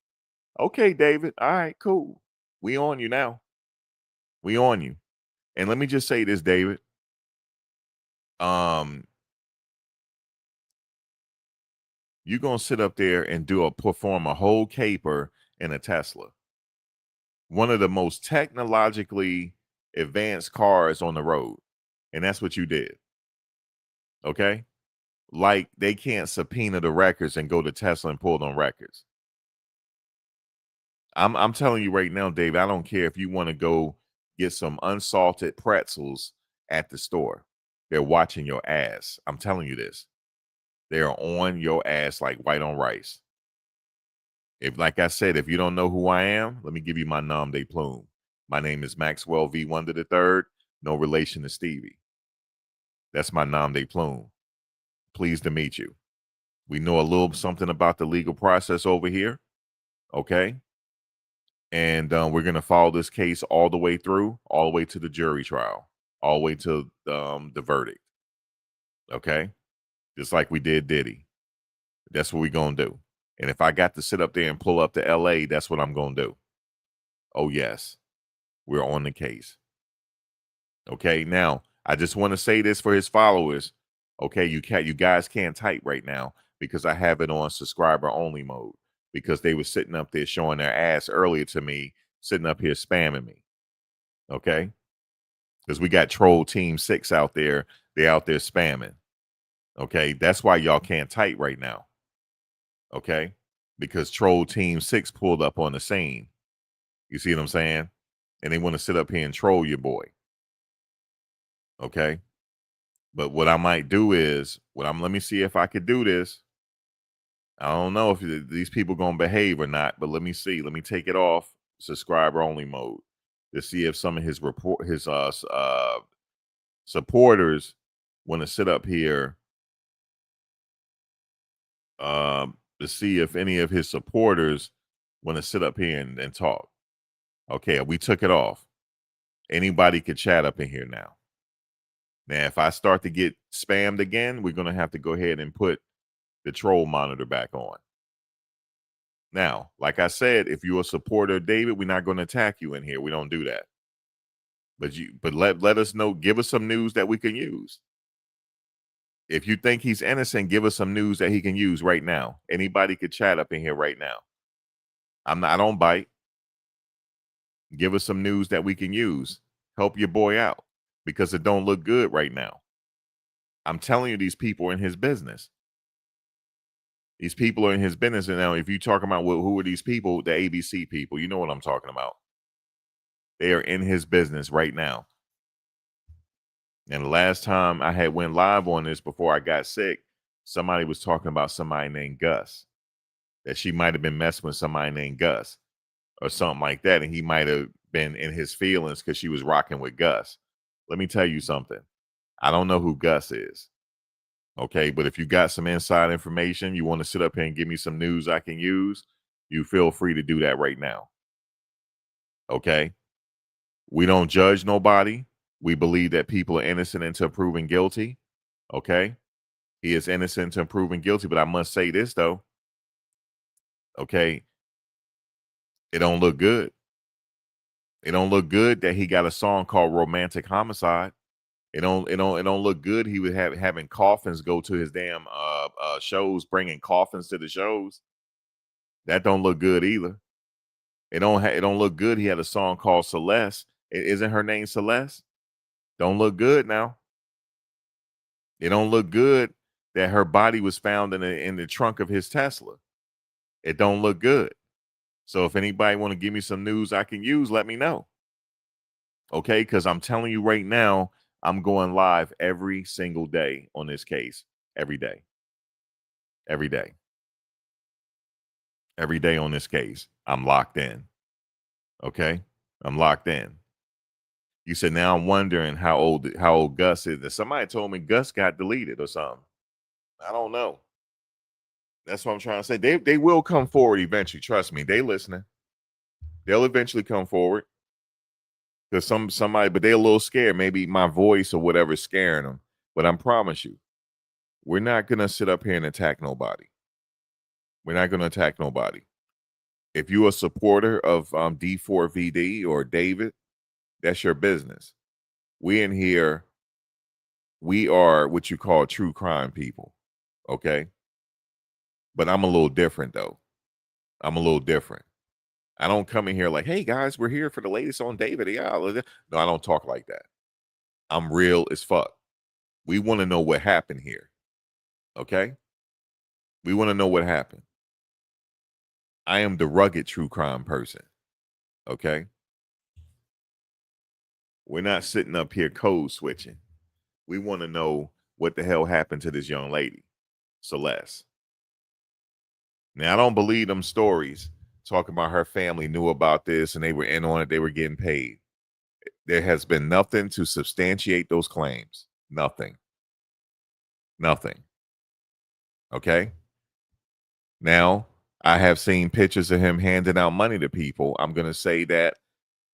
Okay, David. All right, cool. We on you now. We on you. And let me just say this, David. You're gonna sit up there and perform a whole caper in a Tesla. One of the most technologically advanced cars on the road. And that's what you did. Okay? Like they can't subpoena the records and go to Tesla and pull them records. I'm telling you right now, Dave, I don't care if you want to go get some unsalted pretzels at the store. They're watching your ass. I'm telling you this. They're on your ass like white on rice. If, like I said, if you don't know who I am, let me give you my nom de plume. My name is Maxwell V. Wonder III, no relation to Stevie. That's my nom de plume. Pleased to meet you. We know a little something about the legal process over here. Okay? And we're going to follow this case all the way through, all the way to the jury trial, all the way to the verdict. Okay? Just like we did Diddy. That's what we're going to do. And if I got to sit up there and pull up to LA, that's what I'm going to do. Oh, yes. We're on the case. Okay? Now, I just want to say this for his followers. Okay? You guys can't type right now because I have it on subscriber only mode. Because they were sitting up there showing their ass earlier to me, sitting up here spamming me. Okay? Because we got Troll Team 6 out there. They're out there spamming. Okay? That's why y'all can't type right now. Okay? Because Troll Team 6 pulled up on the scene. You see what I'm saying? And they want to sit up here and troll your boy. Okay? But what I might do is, let me see if I could do this. I don't know if these people going to behave or not, but let me see. Let me take it off subscriber only mode to see if some of his supporters want to sit up here to see if any of his supporters want to sit up here and talk. Okay, we took it off. Anybody could chat up in here now. Now, if I start to get spammed again, we're going to have to go ahead and put the troll monitor back on. Now, like I said, if you're a supporter of David, we're not going to attack you in here. We don't do that. But let us know, give us some news that we can use. If you think he's innocent, give us some news that he can use right now. Anybody could chat up in here right now. I don't bite. Give us some news that we can use. Help your boy out because it don't look good right now. I'm telling you, these people are in his business. These people are in his business. And now if you talk about who are these people, the ABC people, you know what I'm talking about. They are in his business right now. And the last time I went live on this before I got sick, somebody was talking about somebody named Gus. That she might have been messing with somebody named Gus or something like that. And he might have been in his feelings because she was rocking with Gus. Let me tell you something. I don't know who Gus is. Okay, but if you got some inside information, you want to sit up here and give me some news I can use, you feel free to do that right now. Okay? We don't judge nobody. We believe that people are innocent until proven guilty. Okay? He is innocent until proven guilty, but I must say this, though. Okay? It don't look good. It don't look good that he got a song called Romantic Homicide. It don't look good. He would having coffins go to his damn shows, bringing coffins to the shows. That don't look good either. It don't look good. He had a song called Celeste. Isn't her name Celeste? Don't look good now. It don't look good that her body was found in the trunk of his Tesla. It don't look good. So if anybody want to give me some news I can use, let me know. Okay, because I'm telling you right now, I'm going live every single day on this case. Every day. Every day. Every day on this case. I'm locked in. Okay? I'm locked in. You said now I'm wondering how old Gus is. Somebody told me Gus got deleted or something. I don't know. That's what I'm trying to say. They will come forward eventually. Trust me. They listening. They'll eventually come forward. Because somebody, but they're a little scared. Maybe my voice or whatever is scaring them. But I promise you, we're not gonna sit up here and attack nobody. We're not gonna attack nobody. If you're a supporter of D4VD or David, that's your business. We in here, we are what you call true crime people. Okay. But I'm a little different though. I'm a little different. I don't come in here like, hey guys, we're here for the latest on David. Yeah. No, I don't talk like that. I'm real as fuck. We want to know what happened here. Okay. We want to know what happened. I am the rugged true crime person. Okay. We're not sitting up here code switching. We want to know what the hell happened to this young lady, Celeste. Now, I don't believe them stories talking about her family knew about this and they were in on it. They were getting paid. There has been nothing to substantiate those claims. Nothing. Nothing. Okay. Now, I have seen pictures of him handing out money to people. I'm going to say that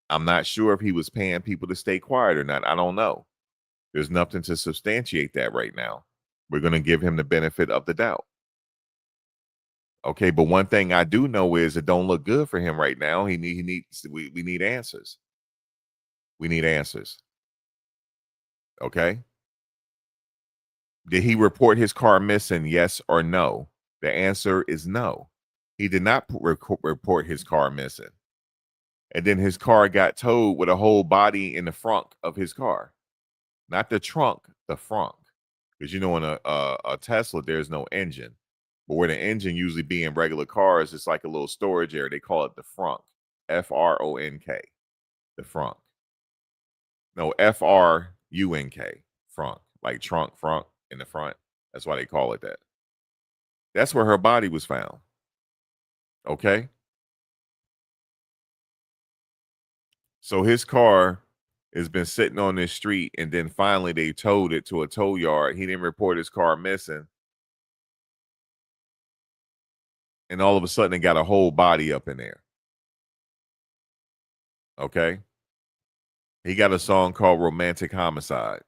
I'm not sure if he was paying people to stay quiet or not. I don't know. There's nothing to substantiate that right now. We're going to give him the benefit of the doubt. Okay, but one thing I do know is it don't look good for him right now. We need answers. We need answers. Okay. Did he report his car missing? Yes or no? The answer is no. He did not report his car missing. And then his car got towed with a whole body in the front of his car. Not the trunk, the front. Because you know in a Tesla, there's no engine. But where the engine usually be in regular cars, it's like a little storage area. They call it the front. F-R-O-N-K. The front. No, F-R-U-N-K. Front. Like trunk, front, in the front. That's why they call it that. That's where her body was found. Okay? So his car has been sitting on this street, and then finally they towed it to a tow yard. He didn't report his car missing. And all of a sudden, it got a whole body up in there. Okay? He got a song called Romantic Homicide.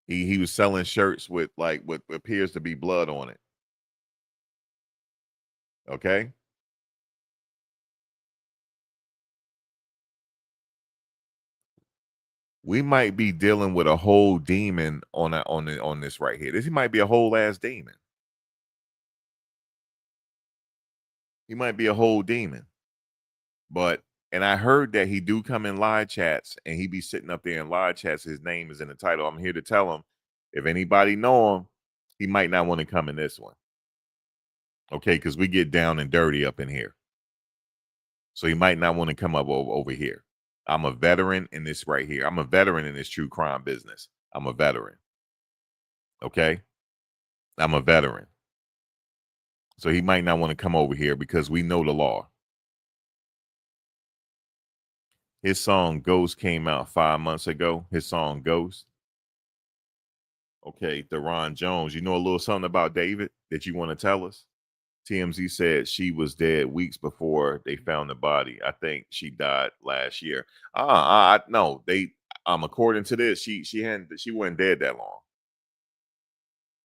He was selling shirts with like what appears to be blood on it. Okay? We might be dealing with a whole demon on this right here. This might be a whole ass demon. He might be a whole demon. And I heard that he do come in live chats and he be sitting up there in live chats. His name is in the title. I'm here to tell him if anybody know him, he might not want to come in this one. Okay, because we get down and dirty up in here. So he might not want to come up over here. I'm a veteran in this right here. I'm a veteran in this true crime business. I'm a veteran. Okay? I'm a veteran. So he might not want to come over here because we know the law. His song Ghost came out 5 months ago. His song Ghost. Okay, Deron Jones. You know a little something about David that you want to tell us? TMZ said she was dead weeks before they found the body. I think she died last year. No, they according to this, she wasn't dead that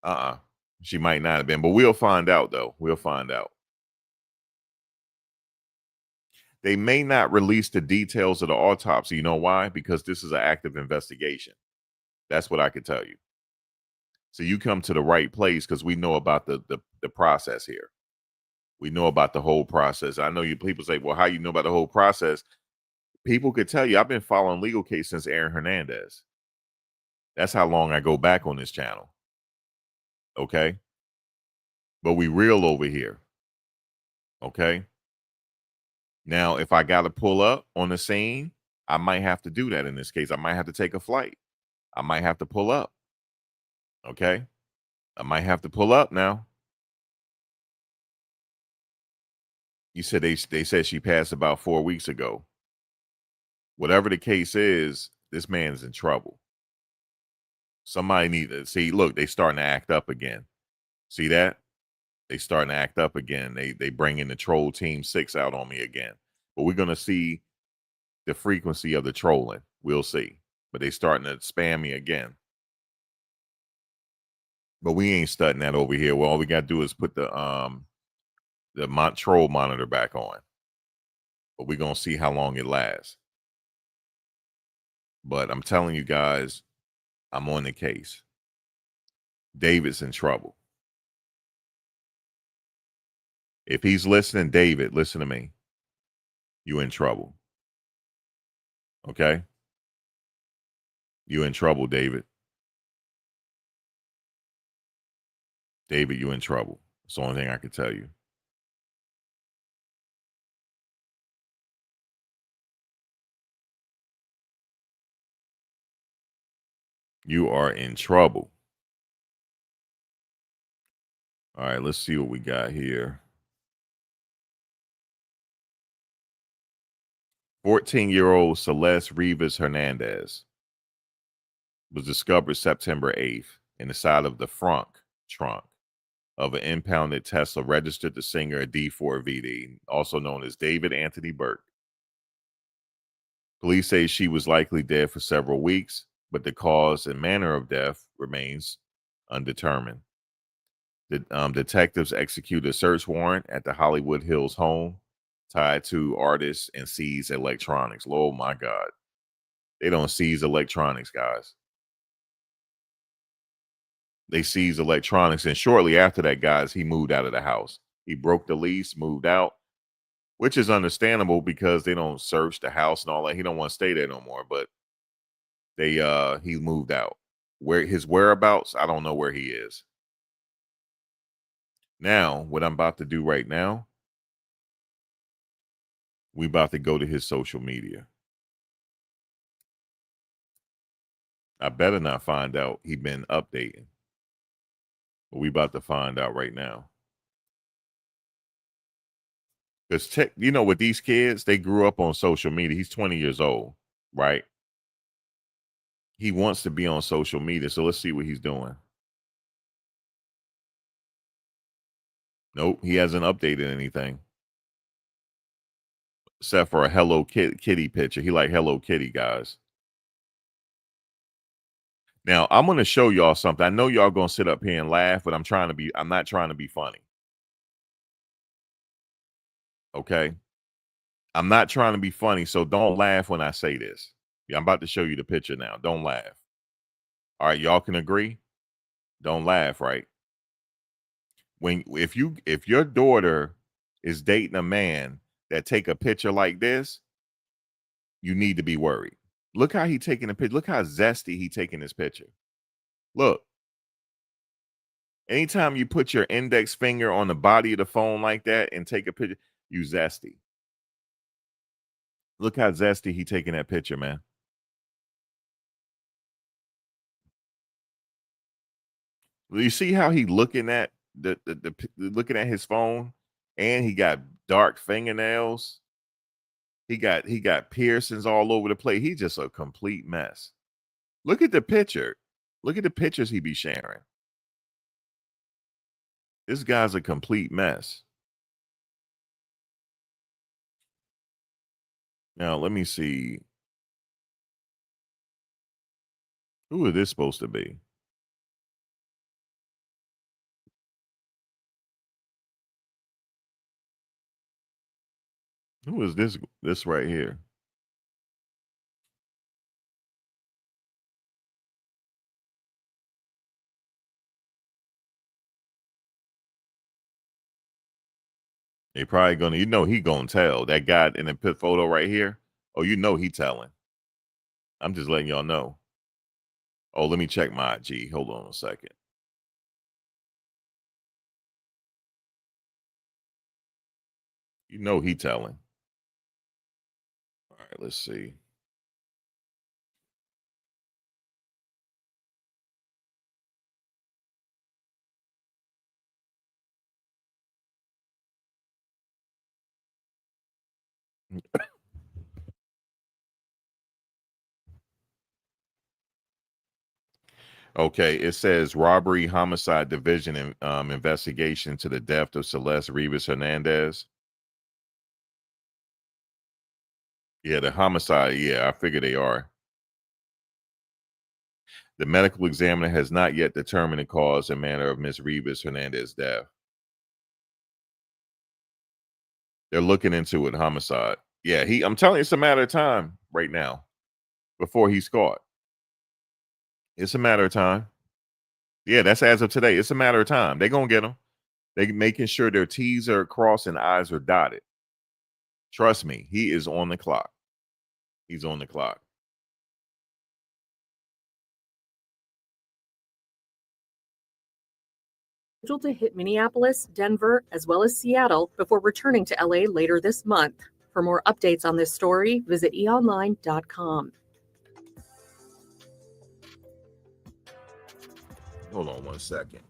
long. She might not have been, but we'll find out though. We'll find out. They may not release the details of the autopsy. You know why? Because this is an active investigation. That's what I can tell you. So you come to the right place because we know about the process here. We know about the whole process. I know you people say, well, how you know about the whole process? People could tell you I've been following legal case since Aaron Hernandez. That's how long I go back on this channel. Okay. But we real over here. Okay. Now, if I got to pull up on the scene, I might have to do that in this case. I might have to take a flight. I might have to pull up. Okay. I might have to pull up now. You said they said she passed about 4 weeks ago. Whatever the case is, this man's in trouble. Somebody need to see. Look, they starting to act up again. See that? They starting to act up again. They bring in the troll team 6 out on me again. But we're gonna see the frequency of the trolling. We'll see. But they starting to spam me again. But we ain't studying that over here. Well, all we gotta do is put the troll monitor back on. But we're gonna see how long it lasts. But I'm telling you guys, I'm on the case. David's in trouble. If he's listening, David, listen to me. You in trouble. Okay? You in trouble, David. David, you in trouble. That's the only thing I can tell you. You are in trouble. All right, let's see what we got here. 14-year-old Celeste Rivas Hernandez was discovered September 8th in the side of the front trunk of an impounded Tesla registered to singer D4VD, also known as David Anthony Burke. Police say she was likely dead for several weeks, but the cause and manner of death remains undetermined. The detectives executed a search warrant at the Hollywood Hills home tied to artists and seized electronics. Oh my God. They don't seize electronics, guys. They seized electronics, and shortly after that, guys, he moved out of the house. He broke the lease, moved out, which is understandable because they don't search the house and all that. He don't want to stay there no more, but he moved out. Where his whereabouts, I don't know where he is. Now, what I'm about to do right now, we about to go to his social media. I better not find out he been updating. But we about to find out right now. Because you know, with these kids, they grew up on social media. He's 20 years old, right? He wants to be on social media. So let's see what he's doing. Nope, he hasn't updated anything. Except for a Hello Kitty picture. He like Hello Kitty, guys. Now, I'm going to show y'all something. I know y'all going to sit up here and laugh, but I'm not trying to be funny. Okay? I'm not trying to be funny, so don't laugh when I say this. Yeah, I'm about to show you the picture now. Don't laugh. All right, y'all can agree? Don't laugh, right? If your daughter is dating a man that take a picture like this, you need to be worried. Look how he taking a picture. Look how zesty he taking this picture. Look. Anytime you put your index finger on the body of the phone like that and take a picture, you zesty. Look how zesty he taking that picture, man. You see how he looking at looking at his phone, and he got dark fingernails. He got piercings all over the place. He's just a complete mess. Look at the picture. Look at the pictures he be sharing. This guy's a complete mess. Now, let me see. Who is this supposed to be? Who is this right here? They probably gonna, you know, he gonna tell. That guy in the pit photo right here. Oh, you know he telling. I'm just letting y'all know. Oh, let me check my IG. Hold on a second. You know he telling. All right, let's see. Okay, it says robbery homicide division investigation to the death of Celeste Rivas Hernandez. Yeah, the homicide. Yeah, I figure they are. The medical examiner has not yet determined the cause and manner of Ms. Rivas Hernandez's death. They're looking into it. Homicide. Yeah, I'm telling you, it's a matter of time right now before he's caught. It's a matter of time. Yeah, that's as of today. It's a matter of time. They're gonna get him. They're making sure their T's are crossed and I's are dotted. Trust me, he is on the clock. He's on the clock. Scheduled to hit Minneapolis, Denver, as well as Seattle before returning to LA later this month. For more updates on this story, visit eonline.com. Hold on one second.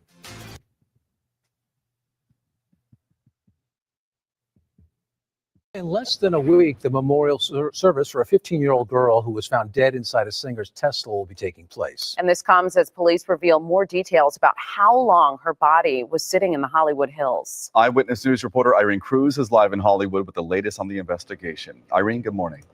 In less than a week, the memorial service for a 15-year-old girl who was found dead inside a Singer's Tesla will be taking place. And this comes as police reveal more details about how long her body was sitting in the Hollywood Hills. Eyewitness News reporter Irene Cruz is live in Hollywood with the latest on the investigation. Irene, good morning.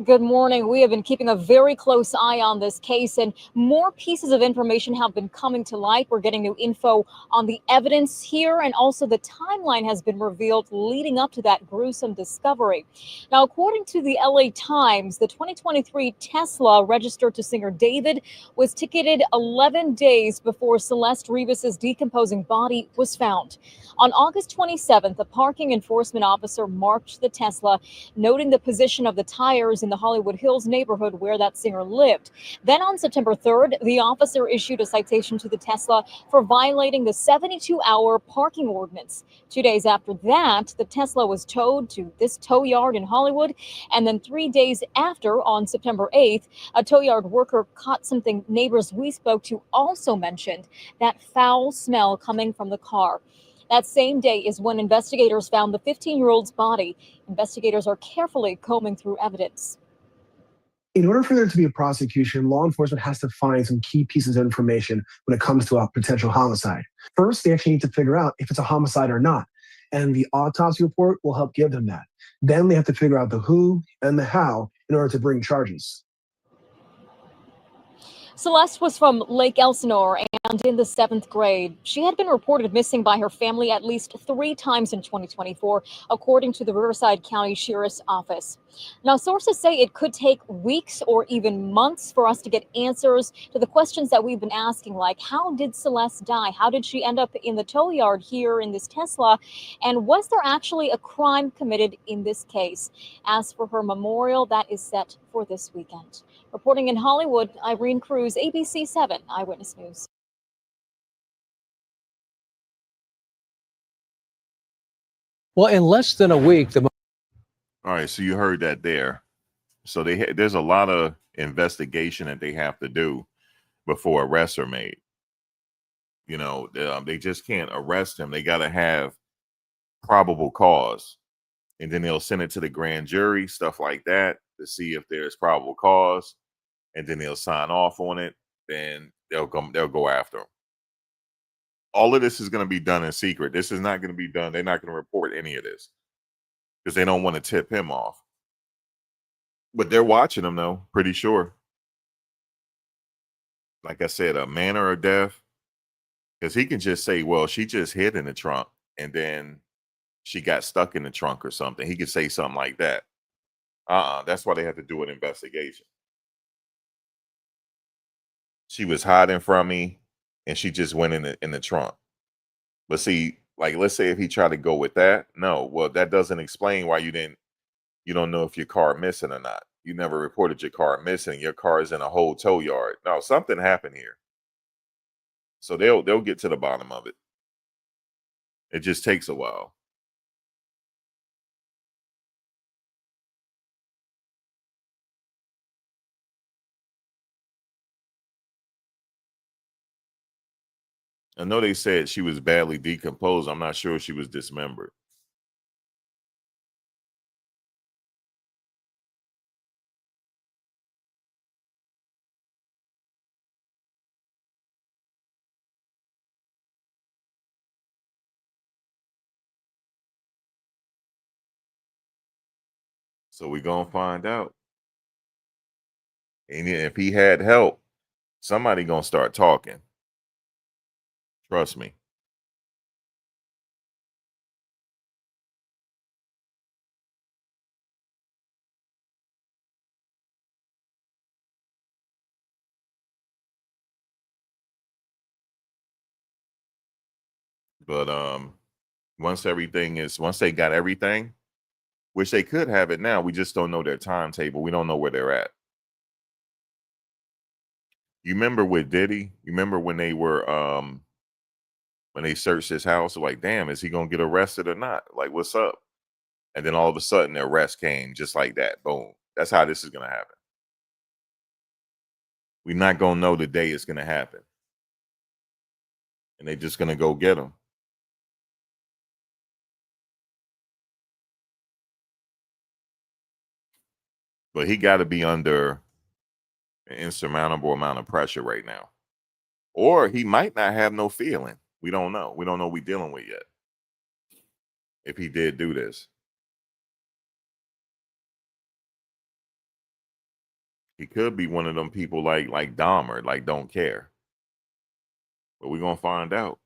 Good morning. We have been keeping a very close eye on this case, and more pieces of information have been coming to light. We're getting new info on the evidence here, and also the timeline has been revealed leading up to that gruesome discovery. Now, according to the LA Times, the 2023 Tesla registered to singer David was ticketed 11 days before Celeste Rivas's decomposing body was found. On August 27th, a parking enforcement officer marked the Tesla, noting the position of the tires in the Hollywood Hills neighborhood where that singer lived. Then on September 3rd, the officer issued a citation to the Tesla for violating the 72-hour parking ordinance. 2 days after that, the Tesla was towed to this tow yard in Hollywood. And then 3 days after, on September 8th, a tow yard worker caught something neighbors we spoke to also mentioned, that foul smell coming from the car. That same day is when investigators found the 15-year-old's body. Investigators are carefully combing through evidence. In order for there to be a prosecution, law enforcement has to find some key pieces of information when it comes to a potential homicide. First, they actually need to figure out if it's a homicide or not, and the autopsy report will help give them that. Then they have to figure out the who and the how in order to bring charges. Celeste was from Lake Elsinore and in the 7th grade. She had been reported missing by her family at least 3 times in 2024, according to the Riverside County Sheriff's Office. Now, sources say it could take weeks or even months for us to get answers to the questions that we've been asking, like how did Celeste die? How did she end up in the tow yard here in this Tesla? And was there actually a crime committed in this case? As for her memorial, that is set for this weekend. Reporting in Hollywood, Irene Cruz, ABC 7 Eyewitness News. Well, in less than a week, all right, so you heard that there. So there's a lot of investigation that they have to do before arrests are made. You know, they just can't arrest him. They got to have probable cause, and then they'll send it to the grand jury, stuff like that, to see if there's probable cause, and then they'll sign off on it. Then they'll go after him. All of this is going to be done in secret. This is not going to be done. They're not going to report any of this because they don't want to tip him off. But they're watching him, though, pretty sure. Like I said, a manner of death, because he can just say, well, she just hid in the trunk and then she got stuck in the trunk or something. He could say something like that. That's why they have to do an investigation. She was hiding from me and she just went in the trunk. But see, Like, let's say if he tried to go with that, no, well, that doesn't explain why you don't know if your car missing or not. You never reported your car missing. Your car is in a whole tow yard. No, something happened here. So they'll get to the bottom of it. It just takes a while. I know they said she was badly decomposed. I'm not sure if she was dismembered. So we're going to find out. And if he had help, somebody going to start talking. Trust me. But once they got everything, which they could have it now, we just don't know their timetable. We don't know where they're at. You remember with Diddy? You remember when they were when they searched his house? Like, damn, is he gonna get arrested or not? Like, what's up? And then all of a sudden, the arrest came just like that. Boom. That's how this is gonna happen. We're not gonna know the day it's gonna happen, and they're just gonna go get him. But he got to be under an insurmountable amount of pressure right now. Or he might not have no feeling. We don't know. We don't know what we're dealing with yet. If he did do this. He could be one of them people like Dahmer, like don't care. But we're going to find out.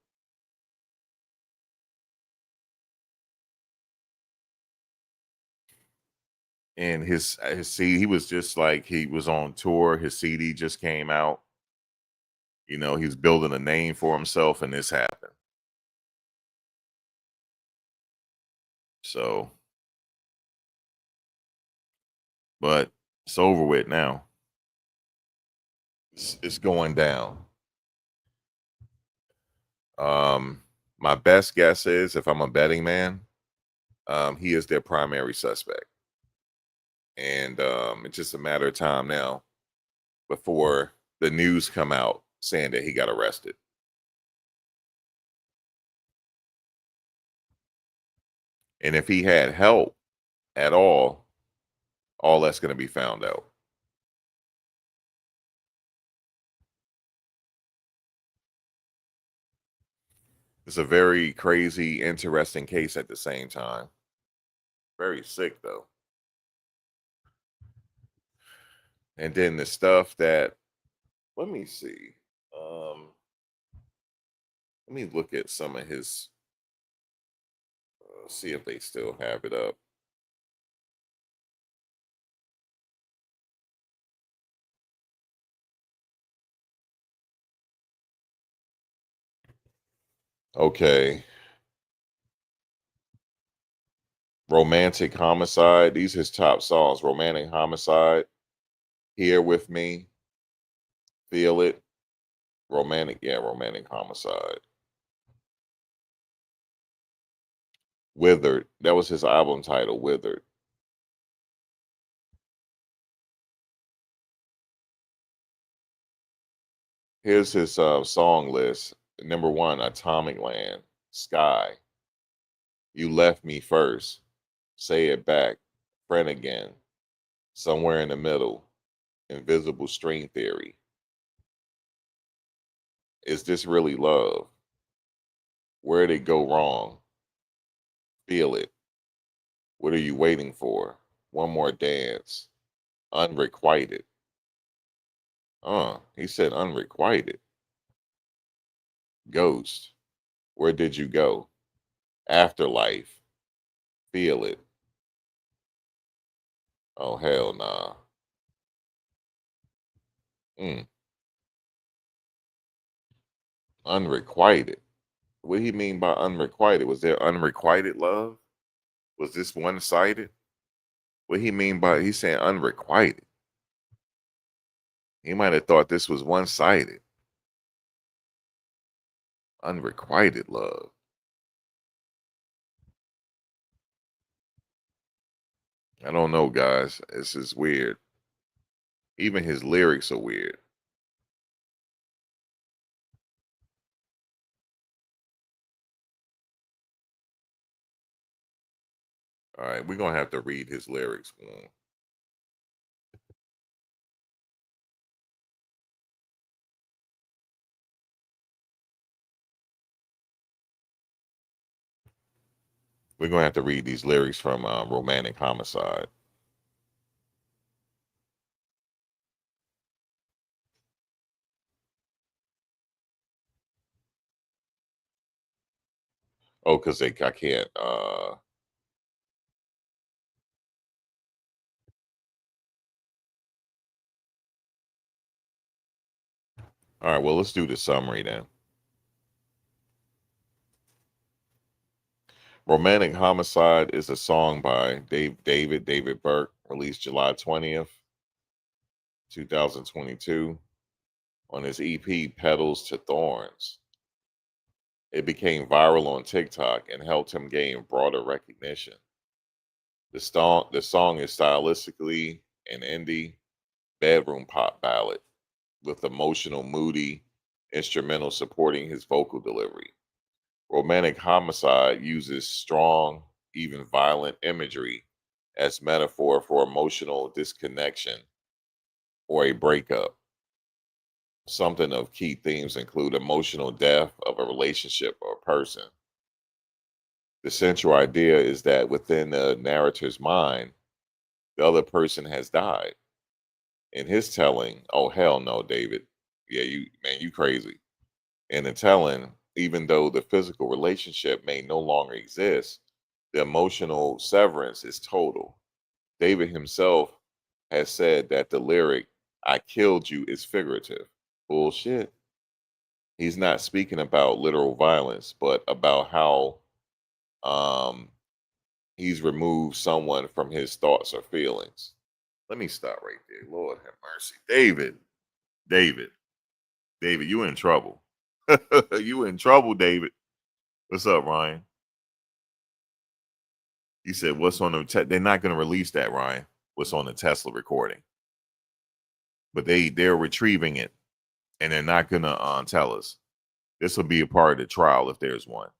And his CD, he was just like, he was on tour. His CD just came out. You know, he's building a name for himself, and this happened. So, but it's over with now. It's going down. My best guess is, if I'm a betting man, he is their primary suspect. And it's just a matter of time now before the news come out saying that he got arrested. And if he had help at all that's going to be found out. It's a very crazy, interesting case at the same time. Very sick, though. And then the stuff that, let me see. Let me look at some of his, see if they still have it up. Okay. Romantic Homicide. These are his top songs. Romantic Homicide. Here With Me. Feel It. Romantic Homicide. Withered. That was his album title, Withered. Here's his song list. Number 1, Atomic Land, Sky. You Left Me First. Say It Back. Friend Again. Somewhere in the Middle. Invisible String Theory. Is This Really Love? Where'd It Go Wrong? Feel It. What Are You Waiting For? One More Dance. Unrequited. He said unrequited. Ghost. Where Did You Go? Afterlife. Feel It. Oh, hell nah. Unrequited. What he mean by unrequited? Was there unrequited love? Was this one-sided? What he mean by he's saying unrequited? He might have thought this was one-sided. Unrequited love. I don't know, guys. This is weird. Even his lyrics are weird. All right, we're gonna have to read his lyrics more. We're gonna have to read these lyrics from Romantic Homicide. Oh, because I can't. All right, well, let's do the summary then. Romantic Homicide is a song by David Burke, released July 20th, 2022, on his EP Petals to Thorns. It became viral on TikTok and helped him gain broader recognition. The song is stylistically an indie bedroom pop ballad with emotional, moody instrumental supporting his vocal delivery. Romantic Homicide uses strong, even violent imagery as metaphor for emotional disconnection or a breakup. Something of key themes include emotional death of a relationship or person. The central idea is that within the narrator's mind, the other person has died. In his telling, oh hell no, David. Yeah, you crazy. In the telling, even though the physical relationship may no longer exist, the emotional severance is total. David himself has said that the lyric, I killed you, is figurative. Bullshit. He's not speaking about literal violence, but about how he's removed someone from his thoughts or feelings. Let me stop right there. Lord have mercy. David, you in trouble. You in trouble, David. What's up, Ryan? He said, what's on the they're not going to release that, Ryan. What's on the Tesla recording. But they're retrieving it, and they're not going to tell us. This will be a part of the trial if there's one.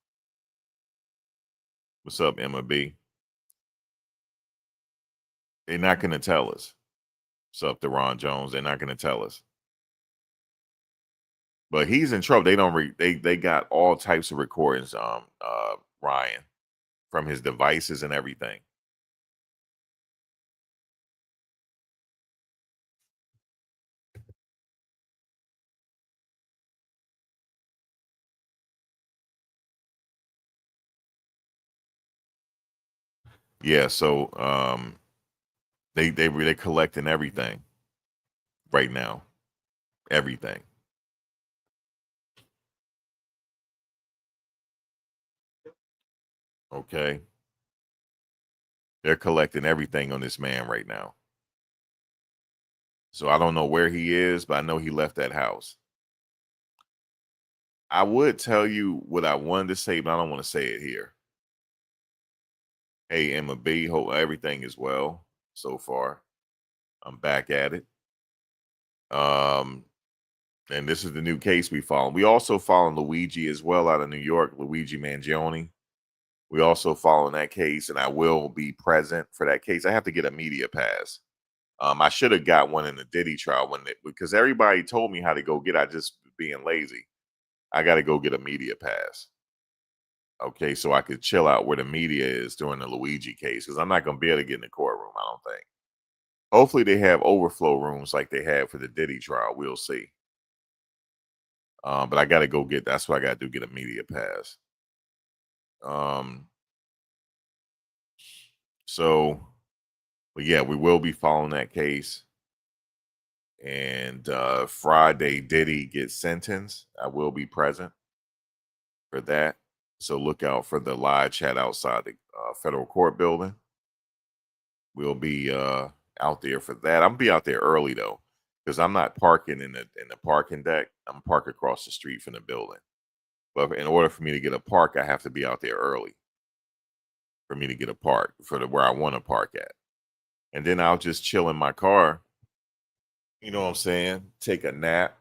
What's up, Emma B? They're not going to tell us. What's up, Deron Jones? They're not going to tell us. But he's in trouble. They don't. They got all types of recordings, Ryan, from his devices and everything. Yeah. So they're collecting everything right now. Everything. Okay. They're collecting everything on this man right now. So I don't know where he is, but I know he left that house. I would tell you what I wanted to say, but I don't want to say it here. Hey, Emma B, hope everything is well so far. I'm back at it. And this is the new case we follow. We also follow Luigi as well out of New York, Luigi Mangione. We also follow that case, and I will be present for that case. I have to get a media pass. I should have got one in the Diddy trial because everybody told me how to go get. I just being lazy. I got to go get a media pass. Okay, so I could chill out where the media is during the Luigi case because I'm not gonna be able to get in the courtroom. I don't think. Hopefully, they have overflow rooms like they had for the Diddy trial. We'll see. But I got to go get. That's what I got to do. Get a media pass. So, but yeah, we will be following that case. And Friday, Diddy gets sentenced. I will be present for that. So look out for the live chat outside the federal court building. We'll be out there for that. I'm gonna be out there early though, because I'm not parking in the parking deck. I'm parked across the street from the building. But in order for me to get a park, I have to be out there early for me to get a park for where I want to park at. And then I'll just chill in my car. You know what I'm saying? Take a nap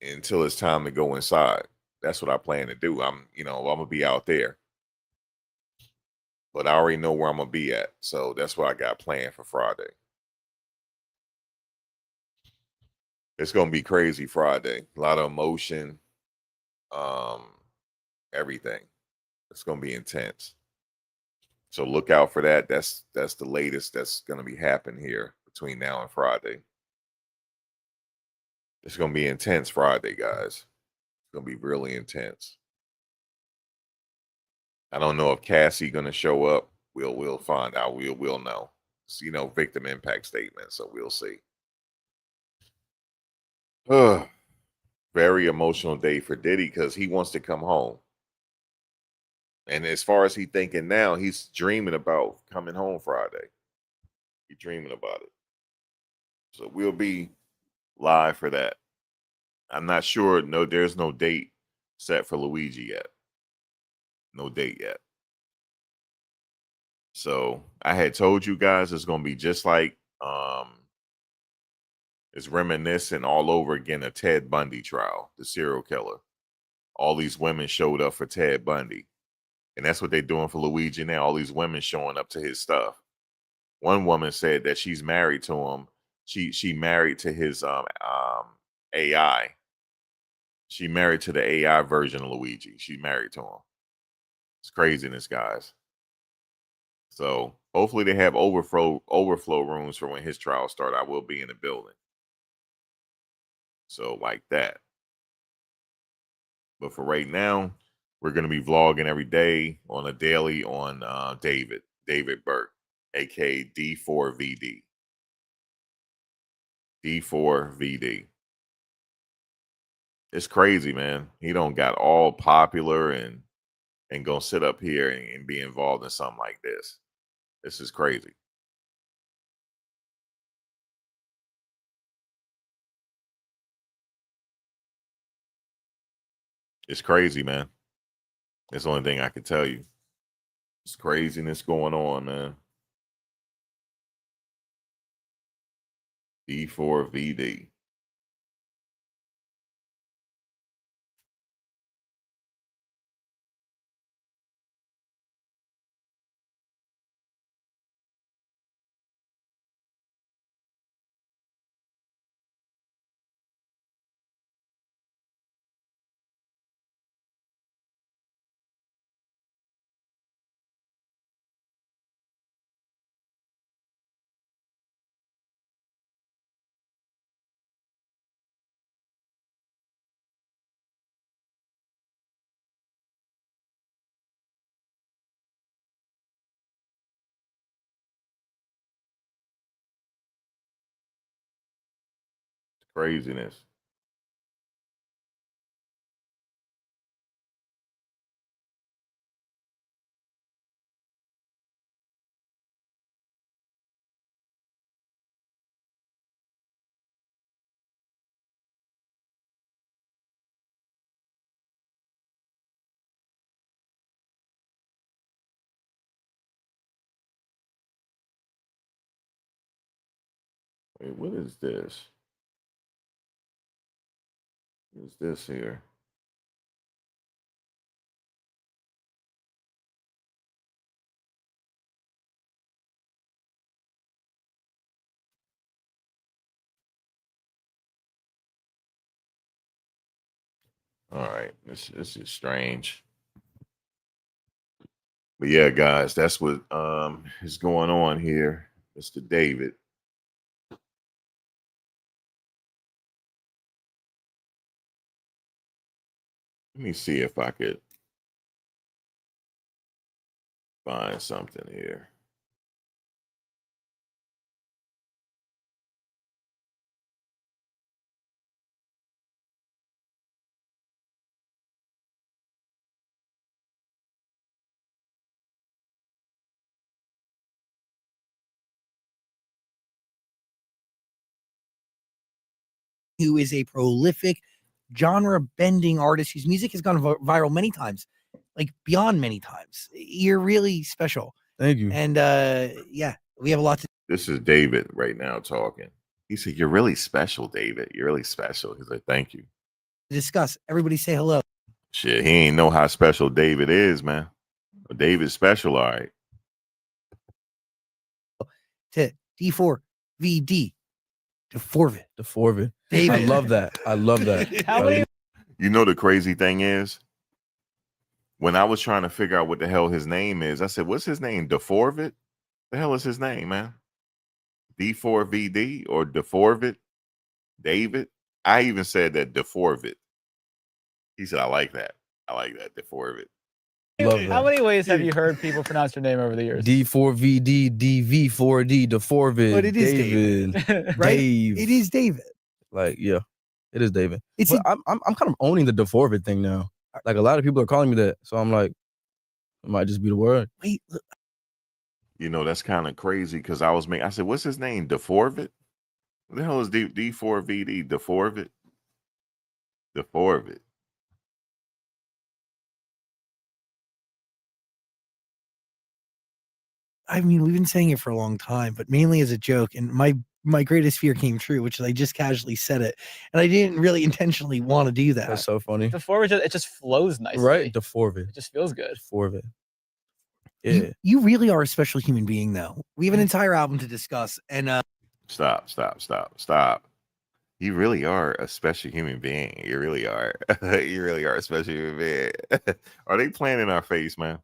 until it's time to go inside. That's what I plan to do. I'm gonna be out there. But I already know where I'm gonna be at. So that's what I got planned for Friday. It's gonna be crazy Friday. A lot of emotion. Everything. It's gonna be intense. So look out for that. That's the latest that's gonna be happening here between now and Friday. It's gonna be intense Friday, guys. It's gonna be really intense. I don't know if Cassie gonna show up. We'll find out. We'll know. It's, victim impact statement. So we'll see. Very emotional day for Diddy because he wants to come home. And as far as he thinking now, he's dreaming about coming home Friday. He's dreaming about it. So we'll be live for that. I'm not sure. No, there's no date set for Luigi yet. No date yet. So I had told you guys it's going to be just like it's reminiscent all over again of Ted Bundy trial, the serial killer. All these women showed up for Ted Bundy. And that's what they're doing for Luigi now. All these women showing up to his stuff. One woman said that she's married to him. She married to his AI. She married to the AI version of Luigi. She married to him. It's craziness, guys. So hopefully they have overflow rooms for when his trial start. I will be in the building. So like that. But for right now, we're going to be vlogging every day on a daily on David Burke, aka D4VD. D4VD. It's crazy, man. He don't got all popular and gonna sit up here and be involved in something like this. This is crazy. It's crazy, man. That's the only thing I can tell you. It's craziness going on, man. D4VD. Craziness. Wait, what is this? What is this here? All right, this is strange. But yeah, guys, that's what is going on here. Mr. David. Let me see if I could find something here. who is a prolific, genre-bending artist whose music has gone viral many times, like beyond many times. You're really special. Thank you. And yeah, we have a lot to. This is David right now talking. He said, "You're really special, David. You're really special." He's like, "Thank you." Discuss. Everybody say hello. Shit, he ain't know how special David is, man. David's special, all right. To D4VD. D4VD. David. I love that. I love that. You know the crazy thing is, when I was trying to figure out what the hell his name is, I said, "What's his name? D4VD? The hell is his name, man? D4VD or D4VD? David?" I even said that D4VD. He said, "I like that. I like that, D4VD." Love that. How many ways have you heard people pronounce your name over the years? D4VD, DV4D, D4VD. But it is David, right? Dave. It is David. Like, yeah, it is David. It's but I'm kind of owning the D4VD thing now. Like, a lot of people are calling me that, so I'm like, it might just be the word. Wait, You know, that's kind of crazy because I said, "What's his name? D4VD? What the hell is D4VD? D4VD? D4VD." I mean, we've been saying it for a long time, but mainly as a joke. And my greatest fear came true, which is I just casually said it, and I didn't really intentionally want to do that. That's so funny. D4VD, it just flows nicely. Right? D4VD. It just feels good. D4VD. Yeah. You really are a special human being, though. We have an entire album to discuss, and Stop. You really are a special human being. You really are. You really are a special human being. Are they playing in our face, man?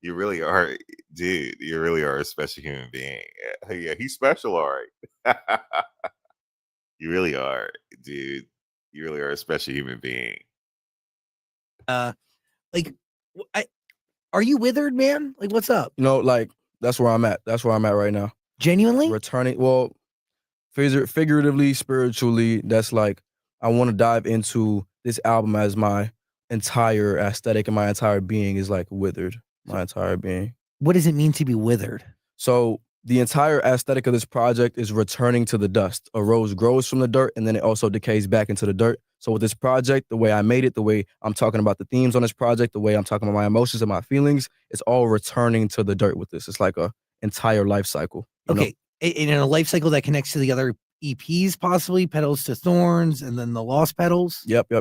You really are, dude. You really are a special human being. Yeah, he's special, all right. You really are, dude. You really are a special human being. like, are you withered, man? Like, what's up? You know, like, that's where I'm at. That's where I'm at right now. Genuinely? Returning, well, figuratively, spiritually, that's like, I want to dive into this album as my entire aesthetic and my entire being is like withered. My entire being. What does it mean to be withered? So the entire aesthetic of this project is returning to the dust. A rose grows from the dirt and then it also decays back into the dirt. So with this project, the way I made it, the way I'm talking about the themes on this project, the way I'm talking about my emotions and my feelings, it's all returning to the dirt with this. It's like a entire life cycle. Okay. In a life cycle that connects to the other EPs, possibly Petals to Thorns and then the Lost Petals. Yep.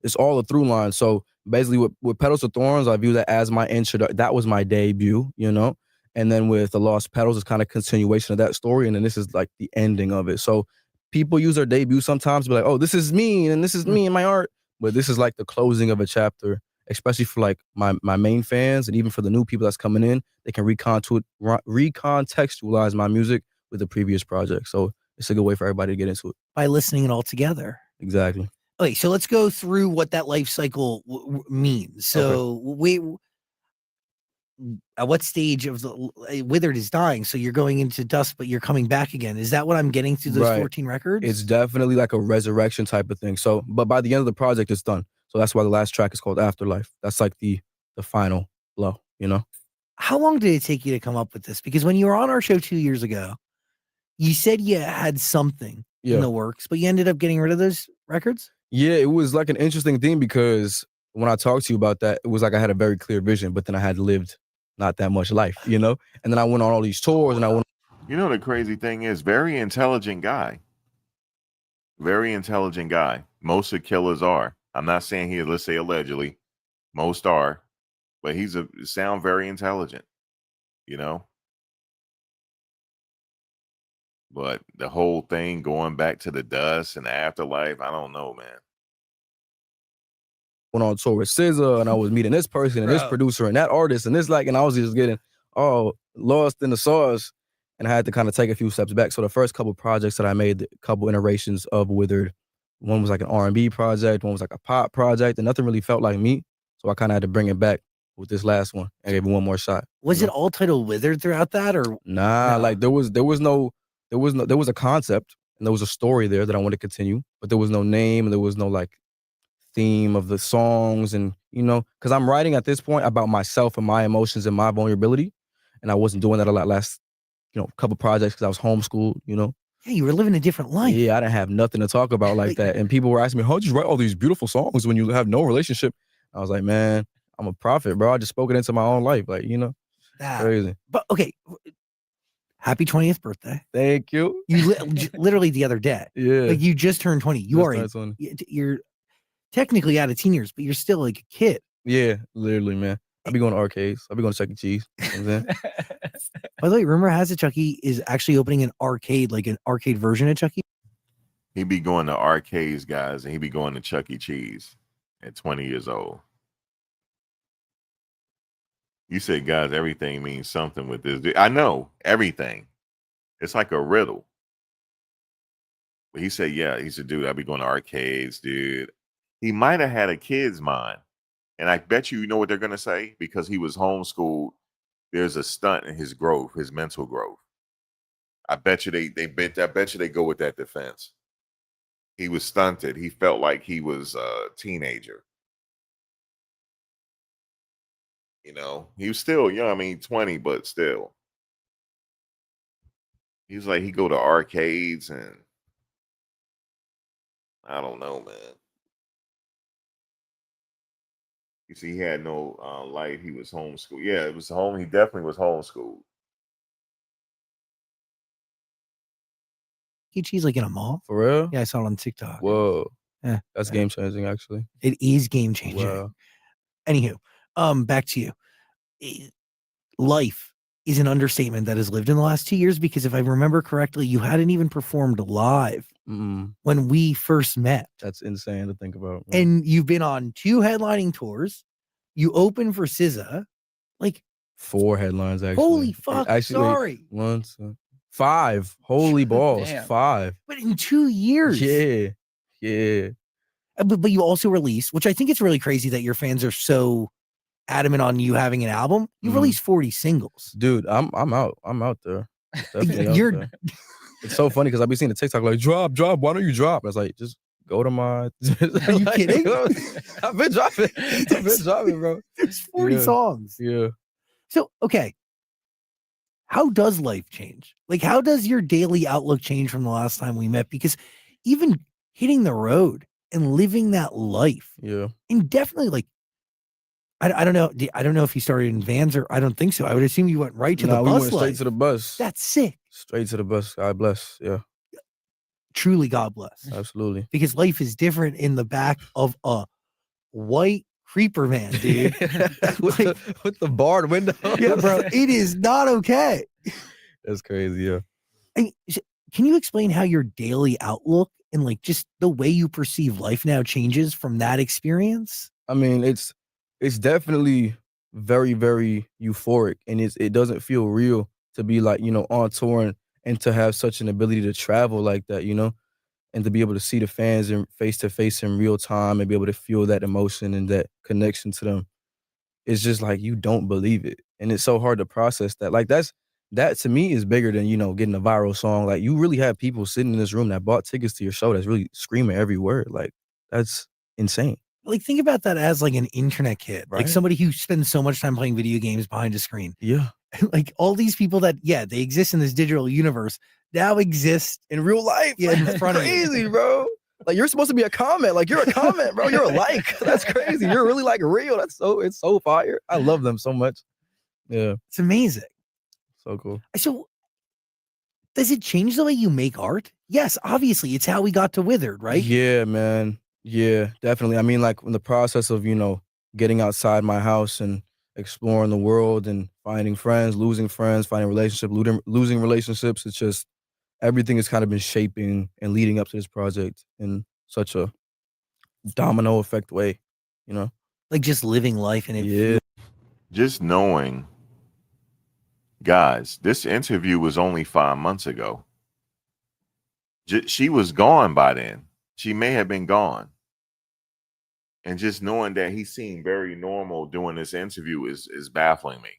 It's all a through line. So basically with Petals to Thorns, I view that as my introduction. That was my debut, you know? And then with the Lost Petals, it's kind of continuation of that story. And then this is like the ending of it. So people use their debut sometimes to be like, oh, this is me and this is me and my art. But this is like the closing of a chapter, especially for like my main fans and even for the new people that's coming in. They can recontextualize my music with the previous project. So it's a good way for everybody to get into it. By listening it all together. Exactly. Okay, so let's go through what that life cycle means. So at what stage of the withered is dying? So you're going into dust, but you're coming back again. Is that what I'm getting through those 14 records? It's definitely like a resurrection type of thing. So, but by the end of the project, it's done. So that's why the last track is called Afterlife. That's like the final blow, you know? How long did it take you to come up with this? Because when you were on our show 2 years ago, you said you had something in the works, but you ended up getting rid of those records? Yeah, it was like an interesting thing because when I talked to you about that, it was like I had a very clear vision, but then I had lived not that much life, you know? And then I went on all these tours and I went. You know, the crazy thing is, very intelligent guy. Very intelligent guy. Most of killers are. I'm not saying here, let's say allegedly. Most are. But he's sound very intelligent, you know? But the whole thing going back to the dust and the afterlife, I don't know, man. Went on tour with SZA and I was meeting this person and this producer and that artist and this and I was just getting lost in the sauce and I had to kind of take a few steps back. So the first couple projects that I made, a couple iterations of Withered, one was like an R&B project, one was like a pop project, and nothing really felt like me. So I kind of had to bring it back with this last one and gave it one more shot. Was it all titled Withered throughout that, or nah? Like there was a concept and there was a story there that I wanted to continue, but there was no name and there was no like theme of the songs, and you know, because I'm writing at this point about myself and my emotions and my vulnerability, and I wasn't doing that a lot last, couple projects because I was homeschooled, you know. Yeah, you were living a different life. Yeah, I didn't have nothing to talk about like that. And people were asking me, how'd you write all these beautiful songs when you have no relationship? I was like, man, I'm a prophet, bro. I just spoke it into my own life. Like, crazy. But okay, happy 20th birthday. Thank you. You literally the other day. Yeah. Like you just turned 20. You're technically out of teen years, but you're still like a kid. Yeah, literally, man. I'll be going to arcades. I'll be going to Chuck E. Cheese. You know what I'm saying? By the way, rumor has it Chuck E. is actually opening an arcade, like an arcade version of Chuck E. He be going to arcades, guys, and he be going to Chuck E. Cheese at 20 years old. You said, guys, everything means something with this. I know, everything. It's like a riddle. But he said, yeah, he said, dude, I'll be going to arcades, dude. He might have had a kid's mind. And I bet you know what they're going to say? Because he was homeschooled, there's a stunt in his growth, his mental growth. I bet you I bet you they go with that defense. He was stunted. He felt like he was a teenager. You know, he was still young. I mean, 20, but still. He was like, he go to arcades and I don't know, man. You see, he had no life. He was homeschooled. Yeah, it was home. He definitely was homeschooled. Cheese like in a mall? For real? Yeah, I saw it on TikTok. Whoa. Yeah. That's game changing, actually. It is game changing. Wow. Anywho, back to you. Life is an understatement that has lived in the last 2 years because if I remember correctly, you hadn't even performed live when we first met. That's insane to think about. Man. And you've been on 2 headlining tours. You opened for SZA. Like 4 headlines, actually. Holy fuck, sorry. 1, 2, 5. Holy balls. Damn. 5. But in 2 years. Yeah. Yeah. But you also released, which I think it's really crazy that your fans are so adamant on you having an album. You released 40 singles. Dude, I'm out. I'm out there. Definitely out there. It's so funny because I've been seeing the TikTok like, drop. Why don't you drop? I was like, just go to my. Are you kidding? I've been dropping, bro. There's 40 songs. Yeah. So, okay. How does life change? Like, how does your daily outlook change from the last time we met? Because even hitting the road and living that life. Yeah. And definitely like, I don't know. I don't know if you started in vans or I don't think so. I would assume you went right to the bus. We went straight to the bus. That's sick. Straight to the bus. God bless. Yeah. Truly, God bless. Absolutely. Because life is different in the back of a white creeper van, dude. with the barred window. Yeah, bro. It is not okay. That's crazy. Yeah. Can you explain how your daily outlook and like just the way you perceive life now changes from that experience? I mean, it's definitely very, very euphoric, and it doesn't feel real to be like, on tour and to have such an ability to travel like that, and to be able to see the fans in face to face in real time and be able to feel that emotion and that connection to them. It's just like, you don't believe it. And it's so hard to process that. Like that to me is bigger than, getting a viral song. Like you really have people sitting in this room that bought tickets to your show that's really screaming every word. Like that's insane. Like think about that as like an internet kid, right? Like somebody who spends so much time playing video games behind a screen. Yeah. Like all these people that, they exist in this digital universe now exist in real life. Yeah, in front of you. Crazy, bro. Like you're supposed to be a comment. Like you're a comment, bro. You're a like. That's crazy. You're really like real. It's so fire. I love them so much. Yeah. It's amazing. So cool. So does it change the way you make art? Yes, obviously. It's how we got to Withered, right? Yeah, man. Yeah, definitely. I mean, like in the process of, getting outside my house and exploring the world and finding friends, losing friends, finding relationships, losing relationships. It's just everything has kind of been shaping and leading up to this project in such a domino effect way, Like just living life in it. Yeah. Just knowing, guys, this interview was only 5 months ago. She was gone by then. She may have been gone. And just knowing that he seemed very normal doing this interview is baffling me.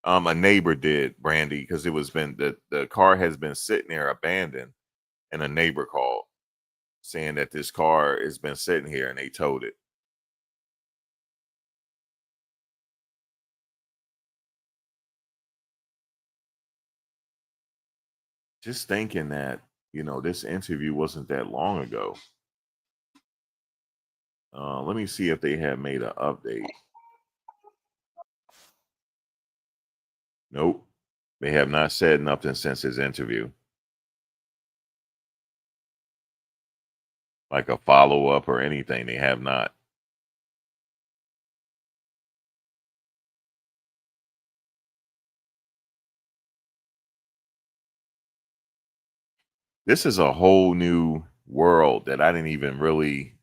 A neighbor did, Brandy, because it was the car has been sitting there abandoned, and a neighbor called saying that this car has been sitting here and they towed it. just thinking that, you know, this interview wasn't that long ago. Let me see if they have made an update. Nope. They have not said nothing since his interview. Like a follow-up or anything. They have not. This is a whole new world that I didn't even really,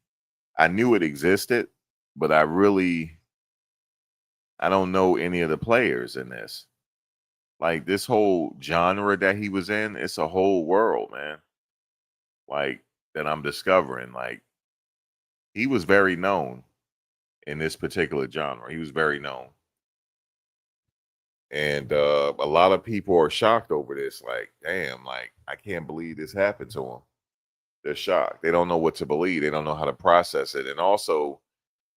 I knew it existed, but I don't know any of the players in this. Like this whole genre that he was in, it's a whole world, man. Like that I'm discovering. Like he was very known in this particular genre. He was very known. And a lot of people are shocked over this. Like, damn, like I can't believe this happened to him. They're shocked. They don't know what to believe. They don't know how to process it. And also,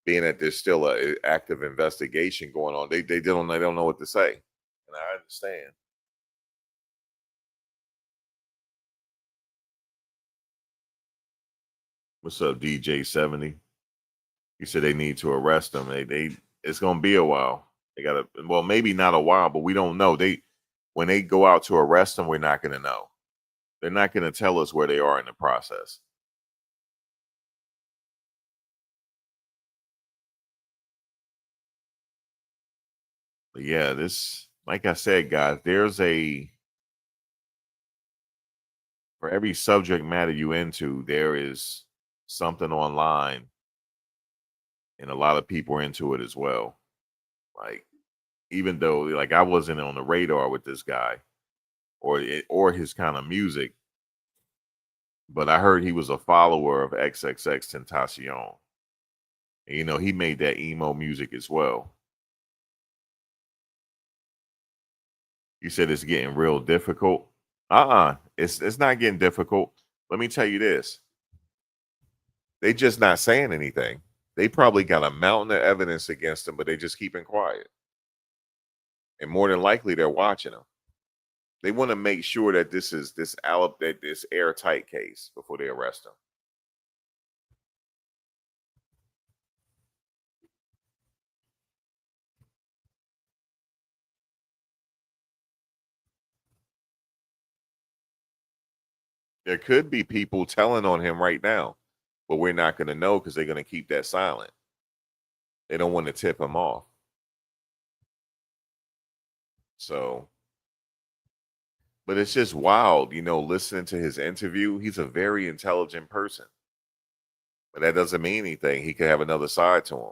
being that there's still an active investigation going on, they don't know what to say. And I understand. What's up, DJ 70? You said they need to arrest them. It's gonna be a while. They gotta, well, maybe not a while, but we don't know. When they go out to arrest them, we're not gonna know. They're not gonna tell us where they are in the process. But yeah, this, like I said, guys, for every subject matter you into, there is something online, and a lot of people are into it as well. Like, even though like I wasn't on the radar with this guy or his kind of music, but I heard he was a follower of XXXTentacion. And, you know, he made that emo music as well. You said it's getting real difficult. It's not getting difficult. Let me tell you this. They just not saying anything. They probably got a mountain of evidence against them, but they just keeping quiet. And more than likely, they're watching them. They want to make sure that this airtight case before they arrest them. There could be people telling on him right now, but we're not going to know because they're going to keep that silent. They don't want to tip him off. So, but it's just wild, you know, listening to his interview. He's a very intelligent person, but that doesn't mean anything. He could have another side to him.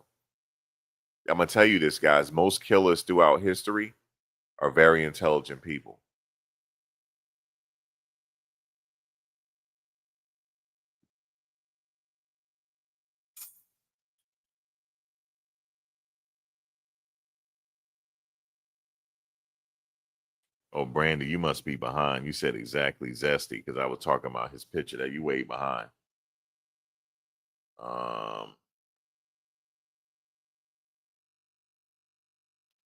I'm going to tell you this, guys. Most killers throughout history are very intelligent people. Oh, Brandy, you must be behind. You said exactly zesty because I was talking about his picture that you way behind. But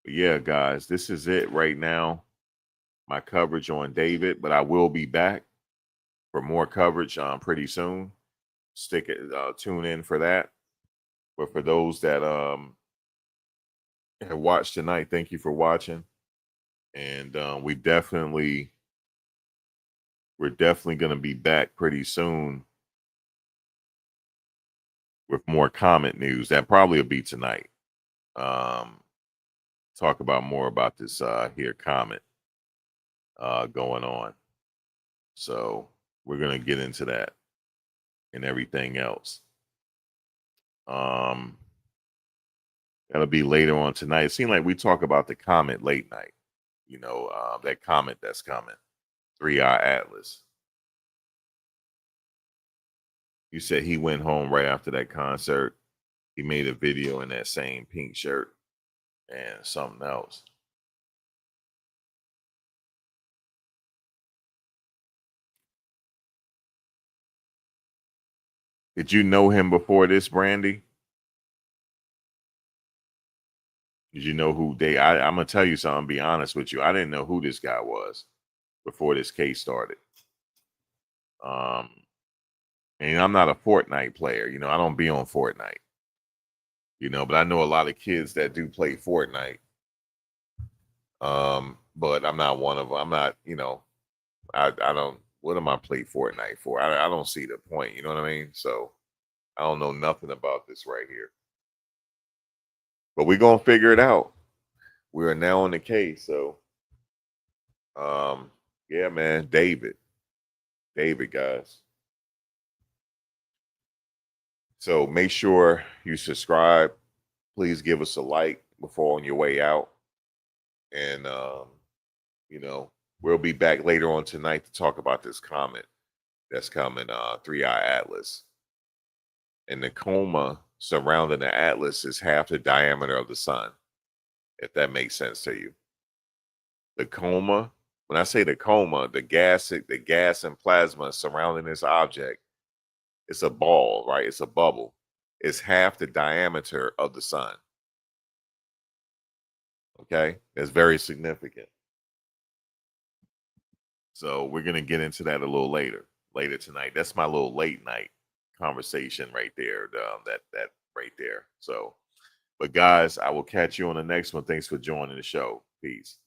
yeah, guys, this is it right now. My coverage on David, but I will be back for more coverage pretty soon. Tune in for that. But for those that have watched tonight, thank you for watching. And we're definitely going to be back pretty soon with more comment news. That probably will be tonight. Talk about more about this here comment going on. So we're going to get into that and everything else. That'll be later on tonight. It seemed like we talk about the comment late night. You know, that comment that's coming. 3-Eye Atlas. You said he went home right after that concert. He made a video in that same pink shirt and something else. Did you know him before this, Brandy? Did you know who I'm going to tell you something, be honest with you. I didn't know who this guy was before this case started. And I'm not a Fortnite player. You know, I don't be on Fortnite. You know, but I know a lot of kids that do play Fortnite. But I'm not one of them. I'm not, you know, I don't, what am I play Fortnite for? I don't see the point. You know what I mean? So I don't know nothing about this right here. But we're going to figure it out. We are now on the case. So, yeah, man, David, guys. So make sure you subscribe. Please give us a like before on your way out. And, you know, we'll be back later on tonight to talk about this comet that's coming, 3-Eye Atlas. And the coma surrounding the atlas is half the diameter of the sun, if that makes sense to you. The coma, when I say the coma, the gas and plasma surrounding this object, it's a ball, right? It's a bubble. It's half the diameter of the sun. Okay? That's very significant. So we're going to get into that a little later tonight. That's my little late night conversation right there. That right there. So, but guys, I will catch you on the next one. Thanks for joining the show. Peace.